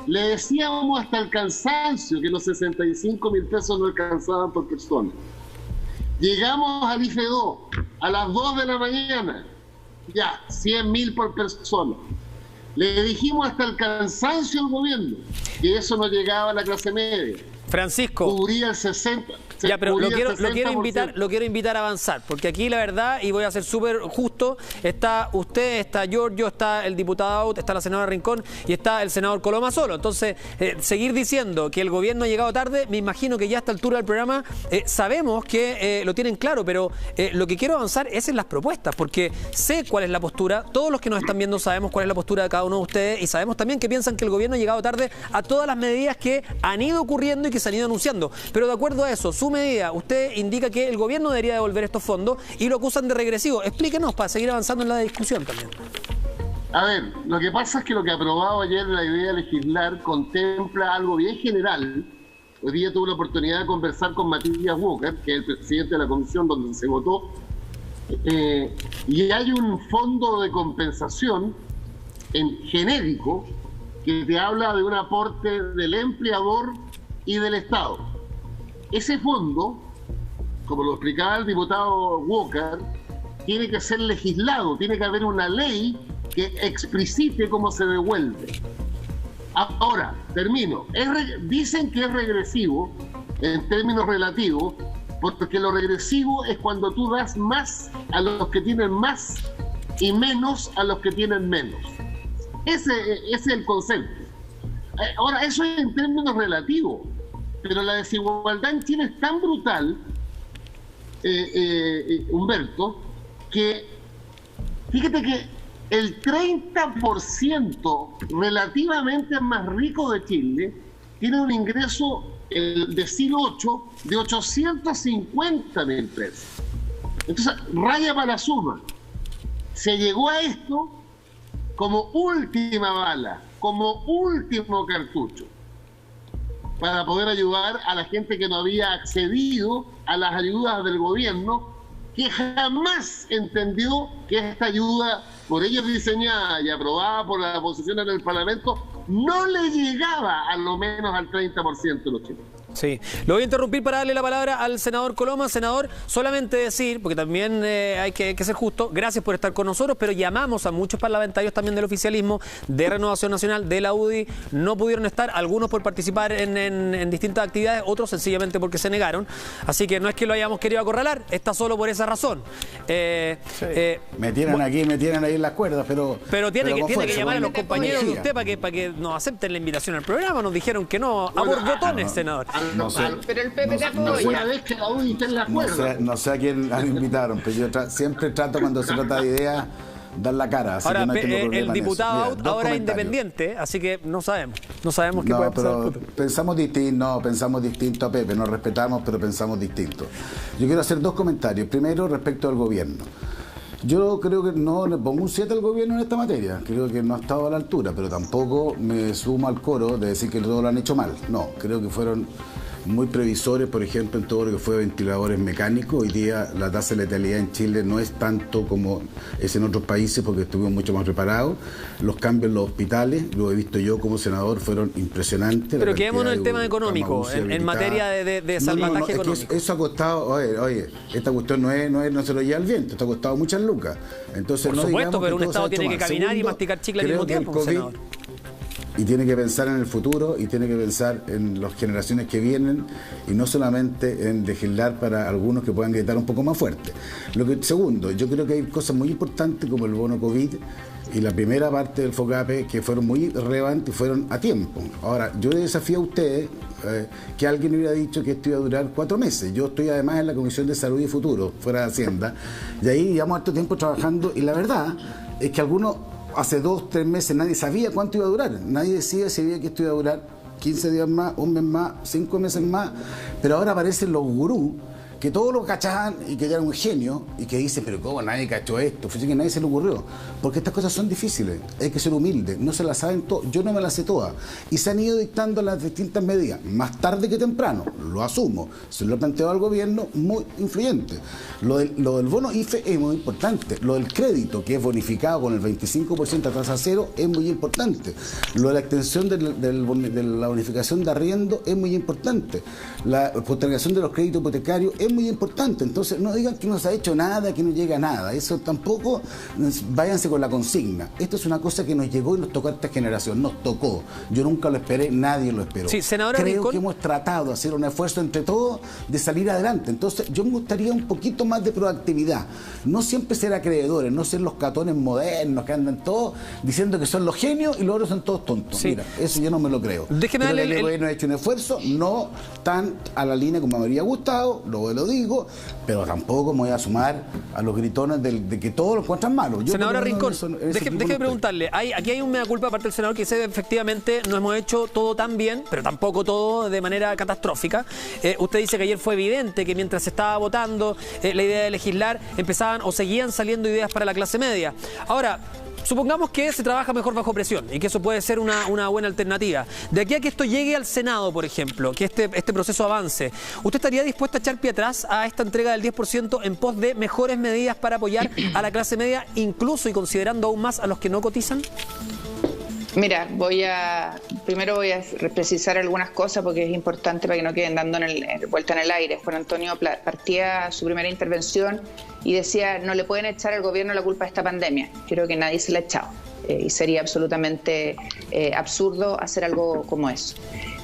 Le decíamos hasta el cansancio que los 65 mil pesos no alcanzaban por persona. Llegamos al IFE 2 a las 2 de la mañana, ya, 100.000 por persona. Le dijimos hasta el cansancio al gobierno que eso no llegaba a la clase media. Francisco. Cubría el 60%. Ya, pero lo quiero invitar a avanzar, porque aquí la verdad, y voy a ser súper justo, está usted, está Giorgio, está el diputado Aut, está la senadora Rincón y está el senador Coloma solo. Entonces, seguir diciendo que el gobierno ha llegado tarde, me imagino que ya a esta altura del programa sabemos que lo tienen claro, pero lo que quiero avanzar es en las propuestas, porque sé cuál es la postura, todos los que nos están viendo sabemos cuál es la postura de cada uno de ustedes y sabemos también que piensan que el gobierno ha llegado tarde a todas las medidas que han ido ocurriendo y que se han ido anunciando. Pero de acuerdo a eso, su medida, usted indica que el gobierno debería devolver estos fondos y lo acusan de regresivo. Explíquenos para seguir avanzando en la discusión también. A ver, lo que pasa es que lo que aprobado ayer la idea de legislar contempla algo bien general. Hoy día tuve la oportunidad de conversar con Matías Walker, que es el presidente de la comisión donde se votó, y hay un fondo de compensación en genérico que te habla de un aporte del empleador y del Estado. Ese fondo, como lo explicaba el diputado Walker, tiene que ser legislado, tiene que haber una ley que explicite cómo se devuelve. Ahora, termino. Dicen que es regresivo en términos relativos, porque lo regresivo es cuando tú das más a los que tienen más y menos a los que tienen menos. Ese es el concepto. Ahora, eso es en términos relativos. Pero la desigualdad en Chile es tan brutal, Humberto, que fíjate que el 30% relativamente más rico de Chile tiene un ingreso el decilo 8 de 850.000 pesos. Entonces, raya para la suma. Se llegó a esto como última bala, como último cartucho, para poder ayudar a la gente que no había accedido a las ayudas del gobierno, que jamás entendió que esta ayuda, por ellos diseñada y aprobada por la oposición en el Parlamento, no le llegaba a lo menos al 30% de los chilenos. Sí, lo voy a interrumpir para darle la palabra al senador Coloma. Senador, solamente decir, porque también hay que ser justo, gracias por estar con nosotros, pero llamamos a muchos parlamentarios también del oficialismo, de Renovación Nacional, de la UDI, no pudieron estar, algunos por participar en distintas actividades, otros sencillamente porque se negaron, así que no es que lo hayamos querido acorralar, está solo por esa razón. Me tienen aquí, me tienen ahí en las cuerdas, pero tiene que llamar a los compañeros de usted para que nos acepten la invitación al programa. Nos dijeron que no, a borbotones, senador. No sé. Pero el PP una vez que la UDI está en la cuerda. No sé a quién invitaron, pero yo siempre trato, cuando se trata de ideas, dar la cara. Así ahora, que no el diputado Aut ahora es independiente, así que no sabemos qué puede pasar. Pensamos distinto a Pepe, nos respetamos, pero pensamos distinto. Yo quiero hacer 2 comentarios. Primero, respecto al gobierno. Yo creo que no le pongo un 7 al gobierno en esta materia, creo que no ha estado a la altura, pero tampoco me sumo al coro de decir que todo lo han hecho mal. No, creo que fueron muy previsores, por ejemplo, en todo lo que fue ventiladores mecánicos. Hoy día la tasa de letalidad en Chile no es tanto como es en otros países porque estuvimos mucho más preparados. Los cambios en los hospitales, lo he visto yo como senador, fueron impresionantes. Pero quedémonos en el tema económico, en materia de salvataje económico. Es que eso ha costado, oye, esta cuestión no se lo lleva al viento, esto ha costado muchas lucas. Entonces, por supuesto, pero un Estado tiene que caminar y masticar chicle al mismo tiempo, senador. Y tiene que pensar en el futuro y tiene que pensar en las generaciones que vienen y no solamente en legislar para algunos que puedan gritar un poco más fuerte. Segundo, yo creo que hay cosas muy importantes como el bono COVID y la primera parte del FOGAPE que fueron muy relevantes y fueron a tiempo. Ahora, yo desafío a ustedes que alguien hubiera dicho que esto iba a durar 4 meses. Yo estoy además en la Comisión de Salud y Futuro, fuera de Hacienda, y ahí llevamos harto tiempo trabajando y la verdad es que algunos hace 2, 3 meses nadie sabía cuánto iba a durar. Nadie decía si sabía que esto iba a durar 15 días más, un mes más, 5 meses más. Pero ahora aparecen los gurús que todos lo cachaban y que era un genio y que dicen, pero ¿cómo nadie cachó esto? Fue que a nadie se le ocurrió. Porque estas cosas son difíciles, hay que ser humilde, no se las saben todas, yo no me las sé todas. Y se han ido dictando las distintas medidas, más tarde que temprano, lo asumo. Se lo ha planteado al gobierno, muy influyente. Lo del bono IFE es muy importante. Lo del crédito, que es bonificado con el 25% a tasa cero, es muy importante. Lo de la extensión de la bonificación de arriendo es muy importante. La postergación de los créditos hipotecarios es muy importante. Entonces, no digan que no se ha hecho nada, que no llega nada. Eso tampoco, váyanse con la consigna. Esto es una cosa que nos llegó y nos tocó a esta generación. Nos tocó. Yo nunca lo esperé, nadie lo esperó. Sí, senadora Creo Rincón, que hemos tratado de hacer un esfuerzo entre todos de salir adelante. Entonces, yo me gustaría un poquito más de proactividad. No siempre ser acreedores, no ser los catones modernos que andan todos diciendo que son los genios y los otros son todos tontos. Sí. Mira, eso yo no me lo creo. Déjeme darle el gobierno ha hecho un esfuerzo, no tan a la línea como me habría gustado, luego lo digo, pero tampoco me voy a sumar a los gritones de que todos lo encuentran malos. Senadora Rincón, déjeme preguntarle, aquí hay un mea culpa aparte del senador que dice efectivamente no hemos hecho todo tan bien, pero tampoco todo de manera catastrófica. Usted dice que ayer fue evidente que mientras se estaba votando la idea de legislar, empezaban o seguían saliendo ideas para la clase media. Ahora, supongamos que se trabaja mejor bajo presión y que eso puede ser una buena alternativa. De aquí a que esto llegue al Senado, por ejemplo, que este proceso avance, ¿usted estaría dispuesto a echar pie atrás a esta entrega del 10% en pos de mejores medidas para apoyar a la clase media, incluso y considerando aún más a los que no cotizan? Mira, primero voy a precisar algunas cosas porque es importante para que no queden dando vuelta en el aire. Juan Antonio partía su primera intervención y decía, no le pueden echar al gobierno la culpa de esta pandemia. Creo que nadie se la ha echado y sería absolutamente absurdo hacer algo como eso.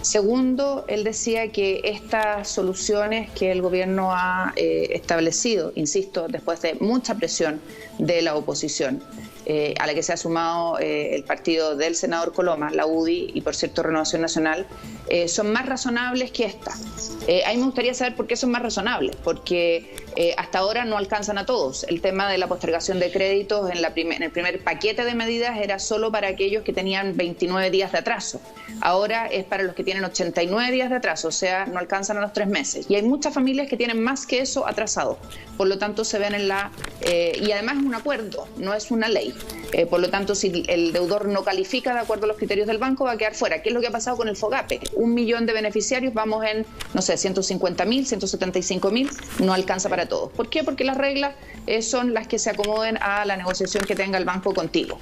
Segundo, él decía que estas soluciones que el gobierno ha establecido, insisto, después de mucha presión de la oposición, a la que se ha sumado el partido del senador Coloma, la UDI y por cierto Renovación Nacional, son más razonables que esta. A mí me gustaría saber por qué son más razonables, porque hasta ahora no alcanzan a todos. El tema de la postergación de créditos en el primer paquete de medidas era solo para aquellos que tenían 29 días de atraso. Ahora es para los que tienen 89 días de atraso, o sea, no alcanzan a los 3 meses. Y hay muchas familias que tienen más que eso atrasado. Por lo tanto, se ven en la... y además es un acuerdo, no es una ley. Por lo tanto, si el deudor no califica de acuerdo a los criterios del banco, va a quedar fuera. ¿Qué es lo que ha pasado con el FOGAPE? 1 millón de beneficiarios, vamos en, no sé, 150.000, 175.000, no alcanza para todos. ¿Por qué? Porque las reglas son las que se acomoden a la negociación que tenga el banco contigo.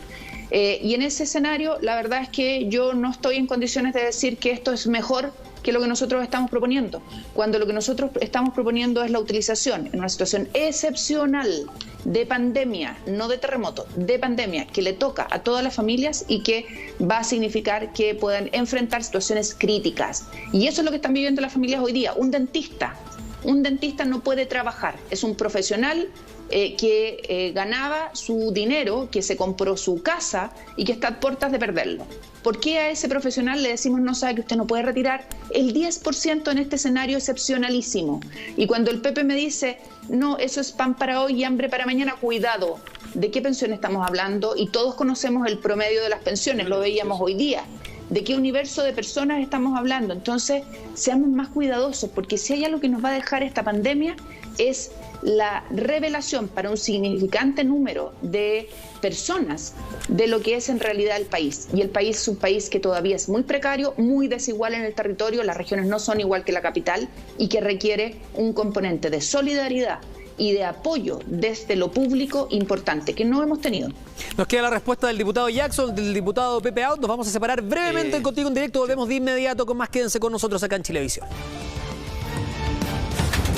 Y en ese escenario, la verdad es que yo no estoy en condiciones de decir que esto es mejor que lo que nosotros estamos proponiendo, cuando lo que nosotros estamos proponiendo es la utilización en una situación excepcional de pandemia, no de terremoto, de pandemia, que le toca a todas las familias y que va a significar que puedan enfrentar situaciones críticas. Y eso es lo que están viviendo las familias hoy día. Un dentista no puede trabajar, es un profesional que ganaba su dinero, que se compró su casa y que está a puertas de perderlo. ¿Por qué a ese profesional le decimos no sabe que usted no puede retirar el 10% en este escenario excepcionalísimo? Y cuando el Pepe me dice, no, eso es pan para hoy y hambre para mañana, cuidado, ¿de qué pensión estamos hablando? Y todos conocemos el promedio de las pensiones, lo veíamos hoy día. ¿De qué universo de personas estamos hablando? Entonces, seamos más cuidadosos, porque si hay algo que nos va a dejar esta pandemia es la revelación para un significante número de personas de lo que es en realidad el país. Y el país es un país que todavía es muy precario, muy desigual en el territorio, las regiones no son igual que la capital y que requiere un componente de solidaridad y de apoyo desde lo público importante, que no hemos tenido. Nos queda la respuesta del diputado Jackson, del diputado Pepe Out. Nos vamos a separar brevemente en Contigo en Directo. Volvemos de inmediato con más. Quédense con nosotros acá en Chilevisión.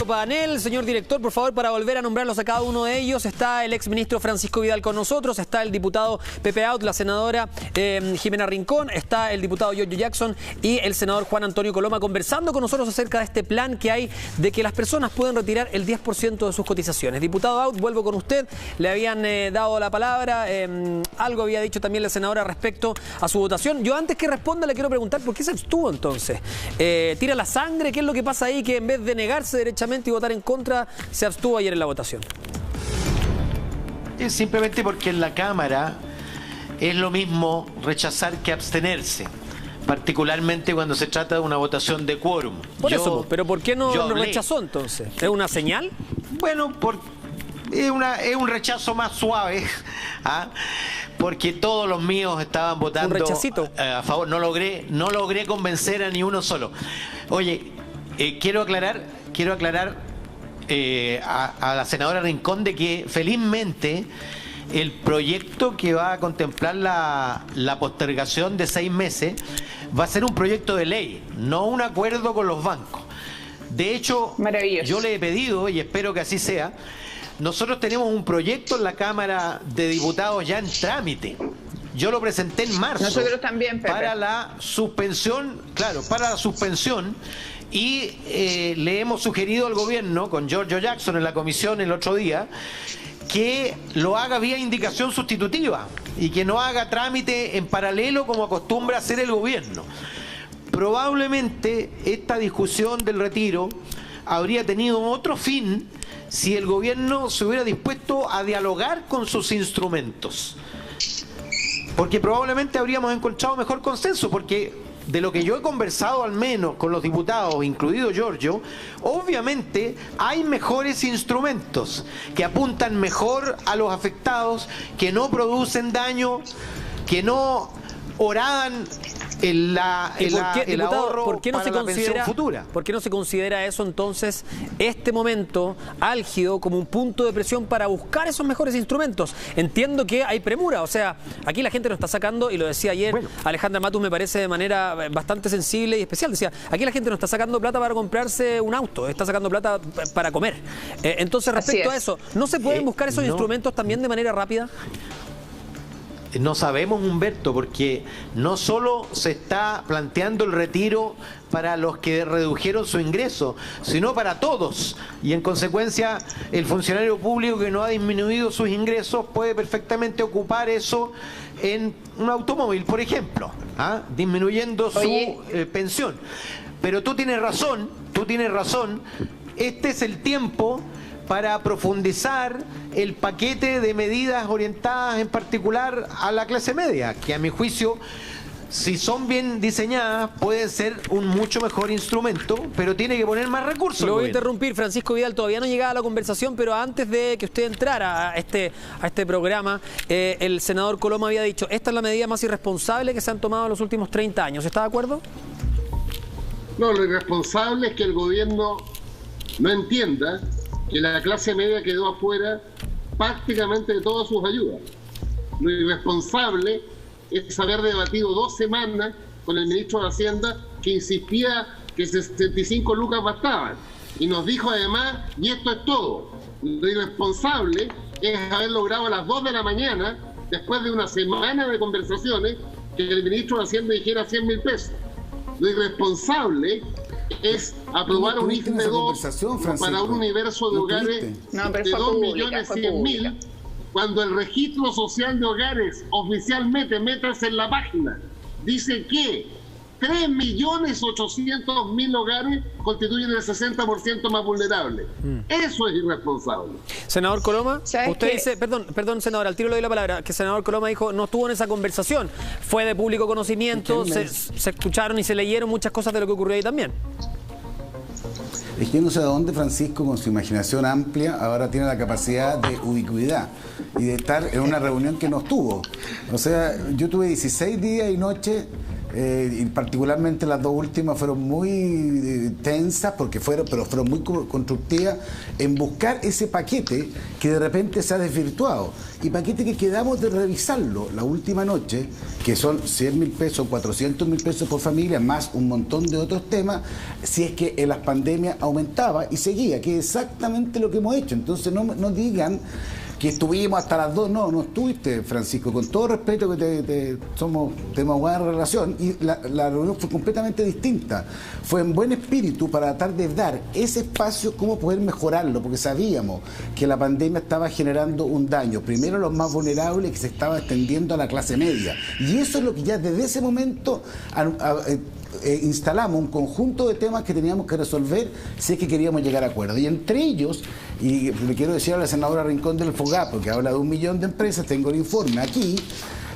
Panel, señor director, por favor, para volver a nombrarlos a cada uno de ellos. Está el exministro Francisco Vidal con nosotros, está el diputado Pepe Out, la senadora Jimena Rincón, está el diputado Giorgio Jackson y el senador Juan Antonio Coloma conversando con nosotros acerca de este plan que hay de que las personas pueden retirar el 10% de sus cotizaciones. Diputado Out, vuelvo con usted. Le habían dado la palabra, algo había dicho también la senadora respecto a su votación. Yo antes que responda le quiero preguntar por qué se abstuvo entonces. ¿Tira la sangre? ¿Qué es lo que pasa ahí que en vez de negarse derechamente y votar en contra, se abstuvo ayer en la votación? Simplemente porque en la Cámara es lo mismo rechazar que abstenerse. particularmente cuando se trata de una votación de quórum. Por eso, pero ¿por qué no rechazó entonces? ¿Es una señal? Bueno, es un rechazo más suave, ¿ah? Porque todos los míos estaban votando a favor. No logré convencer a ni uno solo. Oye, quiero aclarar a la senadora Rincón de que felizmente el proyecto que va a contemplar la postergación de 6 meses va a ser un proyecto de ley, no un acuerdo con los bancos. De hecho, yo le he pedido, y espero que así sea, nosotros tenemos un proyecto en la Cámara de Diputados ya en trámite. Yo lo presenté en marzo. Nosotros también, Pepe. Para la suspensión, y le hemos sugerido al gobierno, con Giorgio Jackson en la comisión el otro día, que lo haga vía indicación sustitutiva y que no haga trámite en paralelo como acostumbra hacer el gobierno. Probablemente esta discusión del retiro habría tenido otro fin si el gobierno se hubiera dispuesto a dialogar con sus instrumentos, porque probablemente habríamos encontrado mejor consenso, porque de lo que yo he conversado al menos con los diputados, incluido Giorgio, obviamente hay mejores instrumentos que apuntan mejor a los afectados, que no producen daño, que no horadan el ahorro para la pensión futura. ¿Por qué no se considera eso entonces, este momento álgido, como un punto de presión para buscar esos mejores instrumentos? Entiendo que hay premura, o sea, aquí la gente nos está sacando, y lo decía ayer Alejandra Matus, me parece de manera bastante sensible y especial, decía, aquí la gente no está sacando plata para comprarse un auto, está sacando plata para comer. Entonces, respecto a eso, ¿no se pueden buscar esos instrumentos también de manera rápida? No sabemos, Humberto, porque no solo se está planteando el retiro para los que redujeron su ingreso, sino para todos. Y en consecuencia, el funcionario público que no ha disminuido sus ingresos puede perfectamente ocupar eso en un automóvil, por ejemplo, disminuyendo su pensión. Pero tú tienes razón, este es el tiempo para profundizar el paquete de medidas orientadas en particular a la clase media, que a mi juicio, si son bien diseñadas, pueden ser un mucho mejor instrumento, pero tiene que poner más recursos. Lo voy a interrumpir, Francisco Vidal, todavía no llegaba a la conversación, pero antes de que usted entrara a este programa, el senador Coloma había dicho, esta es la medida más irresponsable que se han tomado en los últimos 30 años. ¿Está de acuerdo? No, lo irresponsable es que el gobierno no entienda que la clase media quedó afuera prácticamente de todas sus ayudas. Lo irresponsable es haber debatido 2 semanas con el ministro de Hacienda, que insistía que 65 lucas bastaban, y nos dijo además, y esto es todo. Lo irresponsable es haber logrado a las 2 de la mañana, después de una semana de conversaciones, que el ministro de Hacienda dijera 100.000 pesos. Lo irresponsable es aprobar un IFE 2 para un universo de hogares de 2.100.000, cuando el registro social de hogares oficialmente, métase en la página, dice que 3.800.000 hogares constituyen el 60% más vulnerable. Eso es irresponsable. Senador Coloma, usted dice, perdón, senador, al tiro le doy la palabra, que el senador Coloma dijo, no estuvo en esa conversación, fue de público conocimiento, se escucharon y se leyeron muchas cosas de lo que ocurrió ahí también. Es que no sé de dónde Francisco, con su imaginación amplia, ahora tiene la capacidad de ubicuidad y de estar en una reunión que no estuvo. O sea, yo tuve 16 días y noches, y particularmente las 2 últimas fueron muy tensas, pero fueron muy constructivas en buscar ese paquete que de repente se ha desvirtuado. Y paquete que quedamos de revisarlo la última noche, que son 100.000 pesos, 400.000 pesos por familia, más un montón de otros temas, si es que en las pandemias aumentaba y seguía, que es exactamente lo que hemos hecho. Entonces no digan que estuvimos hasta las 2, no estuviste, Francisco, con todo respeto, que tenemos buena relación, y la reunión fue completamente distinta. Fue en buen espíritu para tratar de dar ese espacio, cómo poder mejorarlo, porque sabíamos que la pandemia estaba generando un daño, primero a los más vulnerables, que se estaba extendiendo a la clase media. Y eso es lo que ya desde ese momento instalamos un conjunto de temas que teníamos que resolver si es que queríamos llegar a acuerdos. Y entre ellos, y le quiero decir a la senadora Rincón del FOGAP, porque habla de 1 millón de empresas, tengo el informe aquí,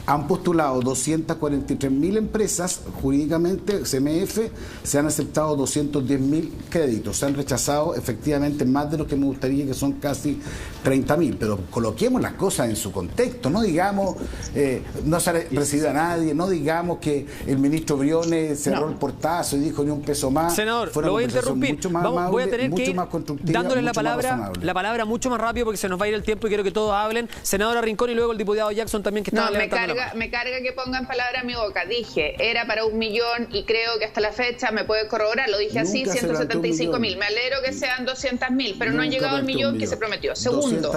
Han postulado 243.000 empresas, jurídicamente, CMF, se han aceptado 210.000 créditos, se han rechazado efectivamente más de lo que me gustaría, que son casi 30.000, pero coloquemos las cosas en su contexto, no digamos, no se ha recibido a nadie, no digamos que el ministro Briones cerró el portazo y dijo ni un peso más. Senador, lo voy a interrumpir, voy a tener que ir dándoles la palabra mucho más rápido porque se nos va a ir el tiempo y quiero que todos hablen. Senadora Rincón y luego el diputado Jackson también, que estaba levantando la mano. Me carga que pongan palabras a mi boca. Dije, era para 1 millón y creo que hasta la fecha me puede corroborar. Lo dije así, 175.000. Me alegro que sean 200.000, pero no han llegado al millón que se prometió. Segundo,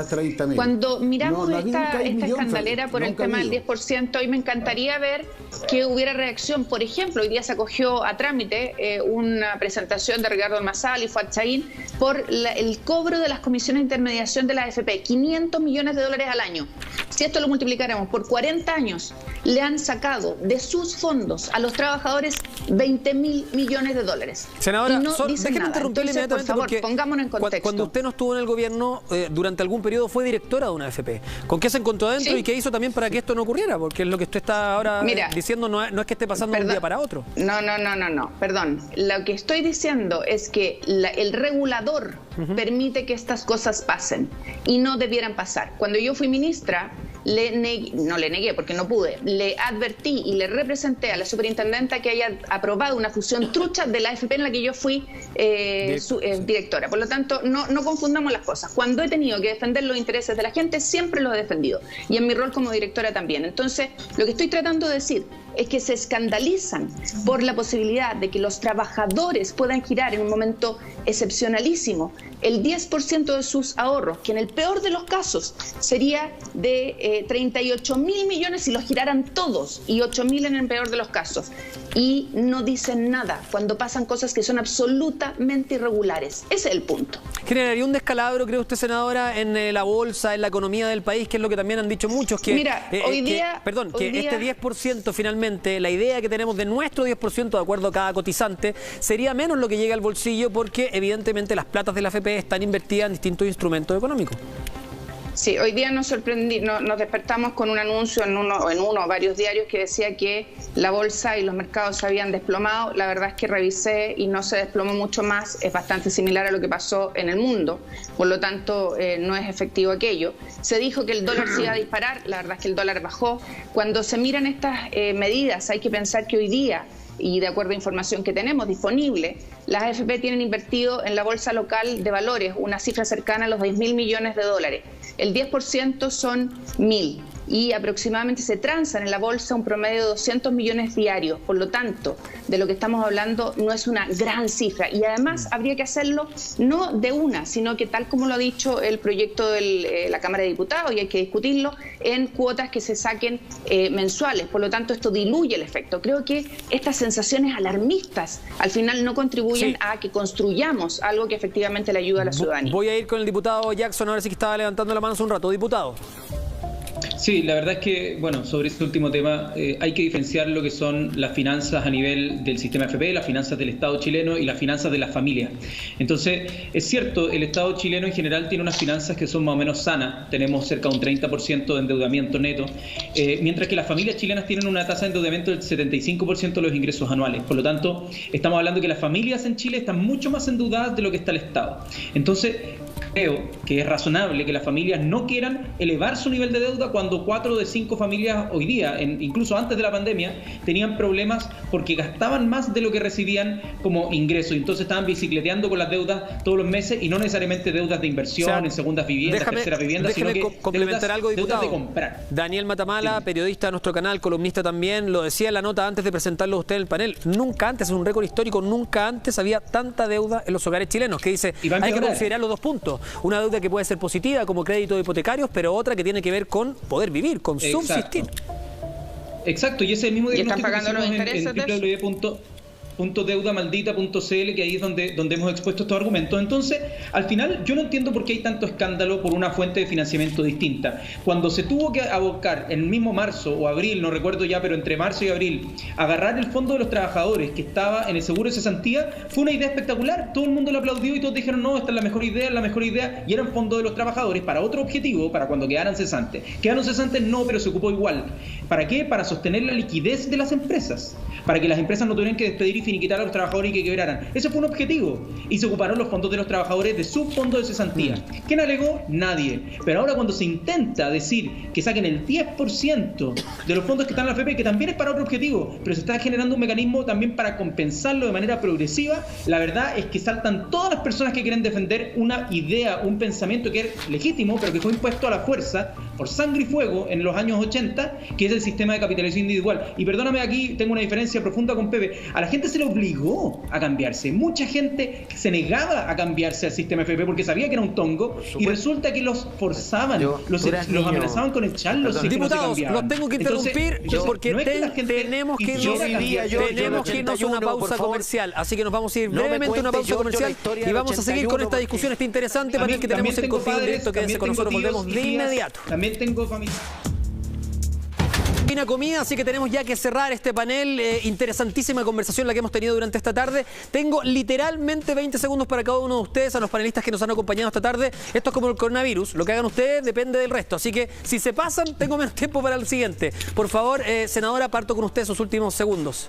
cuando miramos esta escandalera por el tema del 10%, hoy me encantaría ver que hubiera reacción. Por ejemplo, hoy día se acogió a trámite una presentación de Ricardo Almazal y Fuad Chahín por el cobro de las comisiones de intermediación de la AFP, $500 millones al año. Si esto lo multiplicáramos por 40 años, le han sacado de sus fondos a los trabajadores $20.000 millones. Senadora, no déjeme interrumpirle inmediatamente. Por favor, porque pongámonos en contexto. Cuando usted no estuvo en el gobierno, durante algún periodo fue directora de una AFP. ¿Con qué se encontró adentro y qué hizo también para que esto no ocurriera? Porque es lo que usted está ahora diciendo, no es que esté pasando de un día para otro. No, perdón. Lo que estoy diciendo es que el regulador permite que estas cosas pasen y no debieran pasar. Cuando yo fui ministra, no le negué porque no pude, le advertí y le representé a la superintendenta que haya aprobado una fusión trucha de la AFP en la que yo fui directora. Por lo tanto, no confundamos las cosas. Cuando he tenido que defender los intereses de la gente, siempre los he defendido. Y en mi rol como directora también. Entonces, lo que estoy tratando de decir es que se escandalizan por la posibilidad de que los trabajadores puedan girar en un momento excepcionalísimo el 10% de sus ahorros, que en el peor de los casos sería de 38.000 millones si los giraran todos y 8.000 en el peor de los casos. Y no dicen nada cuando pasan cosas que son absolutamente irregulares. Ese es el punto. ¿Generaría un descalabro, cree usted, senadora, en la bolsa, en la economía del país, que es lo que también han dicho muchos? Que, mira, hoy día este 10% finalmente, la idea que tenemos de nuestro 10% de acuerdo a cada cotizante, sería menos lo que llega al bolsillo porque evidentemente las platas de la AFP están invertidas en distintos instrumentos económicos. Sí, hoy día nos despertamos con un anuncio en uno o varios diarios que decía que la bolsa y los mercados se habían desplomado. La verdad es que revisé y no se desplomó mucho más. Es bastante similar a lo que pasó en el mundo. Por lo tanto, no es efectivo aquello. Se dijo que el dólar se iba a disparar. La verdad es que el dólar bajó. Cuando se miran estas medidas, hay que pensar que hoy día, y de acuerdo a información que tenemos disponible, las AFP tienen invertido en la bolsa local de valores una cifra cercana a los $10.000 millones. El 10% son 1.000 y aproximadamente se transan en la bolsa un promedio de 200 millones diarios. Por lo tanto, de lo que estamos hablando no es una gran cifra. Y además habría que hacerlo no de una, sino que tal como lo ha dicho el proyecto de la Cámara de Diputados, y hay que discutirlo, en cuotas que se saquen mensuales. Por lo tanto, esto diluye el efecto. Creo que estas sensaciones alarmistas al final no contribuyen a que construyamos algo que efectivamente le ayude a la ciudadanía. Voy a ir con el diputado Jackson, ahora sí que estaba levantando la mano hace un rato. Diputado. Sí, la verdad es que, bueno, sobre este último tema hay que diferenciar lo que son las finanzas a nivel del sistema AFP, las finanzas del Estado chileno y las finanzas de las familias. Entonces, es cierto, el Estado chileno en general tiene unas finanzas que son más o menos sanas, tenemos cerca de un 30% de endeudamiento neto, mientras que las familias chilenas tienen una tasa de endeudamiento del 75% de los ingresos anuales. Por lo tanto, estamos hablando de que las familias en Chile están mucho más endeudadas de lo que está el Estado. Entonces, creo que es razonable que las familias no quieran elevar su nivel de deuda cuando 4 de 5 familias hoy día, incluso antes de la pandemia, tenían problemas porque gastaban más de lo que recibían como ingreso. Entonces estaban bicicleteando con las deudas todos los meses y no necesariamente deudas de inversión, en segundas viviendas, terceras viviendas, sino que complementar algo, diputado. Deudas de comprar. Daniel Matamala, periodista de nuestro canal, columnista también, lo decía en la nota antes de presentarlo a usted en el panel. Nunca antes, es un récord histórico, nunca antes había tanta deuda en los hogares chilenos, que dice, hay que considerar los dos puntos. Una deuda que puede ser positiva como créditos hipotecarios, pero otra que tiene que ver con poder vivir, con subsistir. Exacto, y ese es el mismo diagnóstico que hicimos en .deudamaldita.cl, que ahí es donde hemos expuesto estos argumentos. Entonces, al final, yo no entiendo por qué hay tanto escándalo por una fuente de financiamiento distinta. Cuando se tuvo que abocar en el mismo marzo o abril, no recuerdo ya, pero entre marzo y abril, agarrar el fondo de los trabajadores que estaba en el seguro de cesantía, fue una idea espectacular. Todo el mundo lo aplaudió y todos dijeron, no, esta es la mejor idea, y era un fondo de los trabajadores para otro objetivo, para cuando quedaran cesantes. Quedaron cesantes, no, pero se ocupó igual. ¿Para qué? Para sostener la liquidez de las empresas, para que las empresas no tuvieran que despedir y finiquitar a los trabajadores y que quebraran. Ese fue un objetivo, y se ocuparon los fondos de los trabajadores de su fondo de cesantía. ¿Quién alegó? Nadie. Pero ahora cuando se intenta decir que saquen el 10% de los fondos que están en la AFP, que también es para otro objetivo, pero se está generando un mecanismo también para compensarlo de manera progresiva, la verdad es que saltan todas las personas que quieren defender una idea, un pensamiento que es legítimo, pero que fue impuesto a la fuerza, por sangre y fuego, en los años 80, que es el sistema de capitalización individual. Y perdóname, aquí tengo una diferencia profunda con Pepe. A la gente se le obligó a cambiarse. Mucha gente se negaba a cambiarse al sistema FP porque sabía que era un tongo, y resulta que los forzaban, los amenazaban con echarlos. Si diputados, los tengo que interrumpir porque tenemos que irnos a una pausa comercial. Así que nos vamos a ir brevemente a una pausa comercial y vamos a seguir con esta discusión, este interesante panel que tenemos en Contigo en Directo. Quédense con nosotros, volvemos de inmediato. También tengo familia. Comida, así que tenemos ya que cerrar este panel. Interesantísima conversación la que hemos tenido durante esta tarde. Tengo literalmente 20 segundos para cada uno de ustedes, a los panelistas que nos han acompañado esta tarde. Esto es como el coronavirus, lo que hagan ustedes depende del resto, así que si se pasan, tengo menos tiempo para el siguiente. Por favor, senadora, parto con usted sus últimos segundos.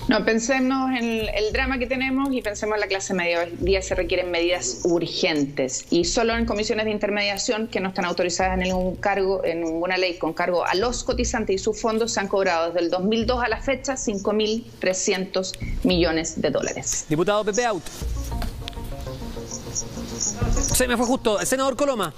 No, pensemos en el drama que tenemos y pensemos en la clase media. Hoy día se requieren medidas urgentes y solo en comisiones de intermediación que no están autorizadas en ninguna ley con cargo a los cotizantes y sus fondos se han cobrado desde el 2002 a la fecha 5.300 millones de dólares. Diputado Pepe Out. Se me fue justo. Senador Coloma.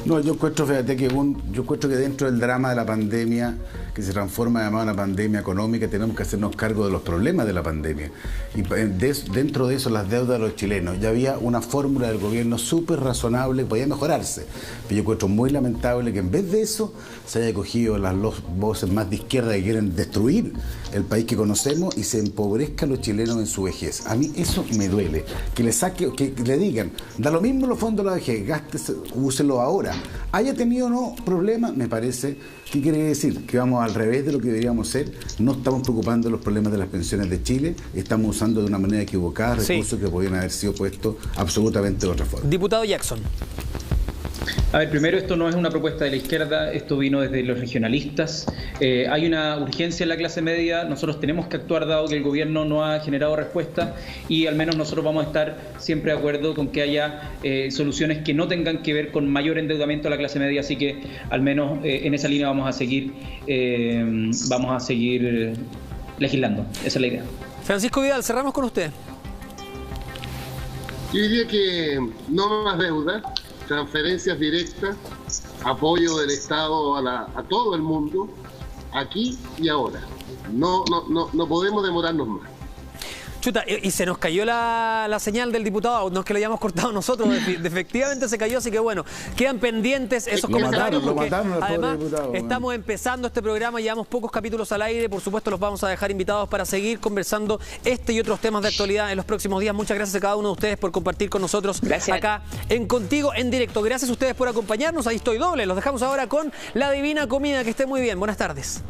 No, yo encuentro, fíjate que dentro del drama de la pandemia, que se transforma además en una pandemia económica, tenemos que hacernos cargo de los problemas de la pandemia. Y dentro de eso, las deudas de los chilenos. Ya había una fórmula del gobierno súper razonable, podía mejorarse. Pero yo encuentro muy lamentable que en vez de eso se haya cogido las voces más de izquierda que quieren destruir el país que conocemos y se empobrezcan los chilenos en su vejez. A mí eso me duele. Que le digan, da lo mismo los fondos de la vejez, gástese, úselo ahora. Haya tenido o no problemas, me parece. ¿Qué quiere decir? Que vamos al revés de lo que deberíamos ser. No estamos preocupando de los problemas de las pensiones de Chile, estamos usando de una manera equivocada recursos que podrían haber sido puestos absolutamente de otra forma. Diputado Jackson. A ver, primero, esto no es una propuesta de la izquierda, esto vino desde los regionalistas. Hay una urgencia en la clase media, nosotros tenemos que actuar dado que el gobierno no ha generado respuesta y al menos nosotros vamos a estar siempre de acuerdo con que haya soluciones que no tengan que ver con mayor endeudamiento a la clase media, así que al menos en esa línea vamos a seguir legislando. Esa es la idea. Francisco Vidal, cerramos con usted. Yo diría que no más deuda, transferencias directas, apoyo del Estado a todo el mundo, aquí y ahora. No podemos demorarnos más. Chuta, y se nos cayó la señal del diputado, no es que lo hayamos cortado nosotros, efectivamente se cayó, así que bueno, quedan pendientes esos comentarios, porque además estamos empezando este programa, llevamos pocos capítulos al aire, por supuesto los vamos a dejar invitados para seguir conversando este y otros temas de actualidad en los próximos días. Muchas gracias a cada uno de ustedes por compartir con nosotros acá en Contigo en Directo. Gracias a ustedes por acompañarnos, ahí estoy doble, los dejamos ahora con la Divina Comida, que esté muy bien, buenas tardes.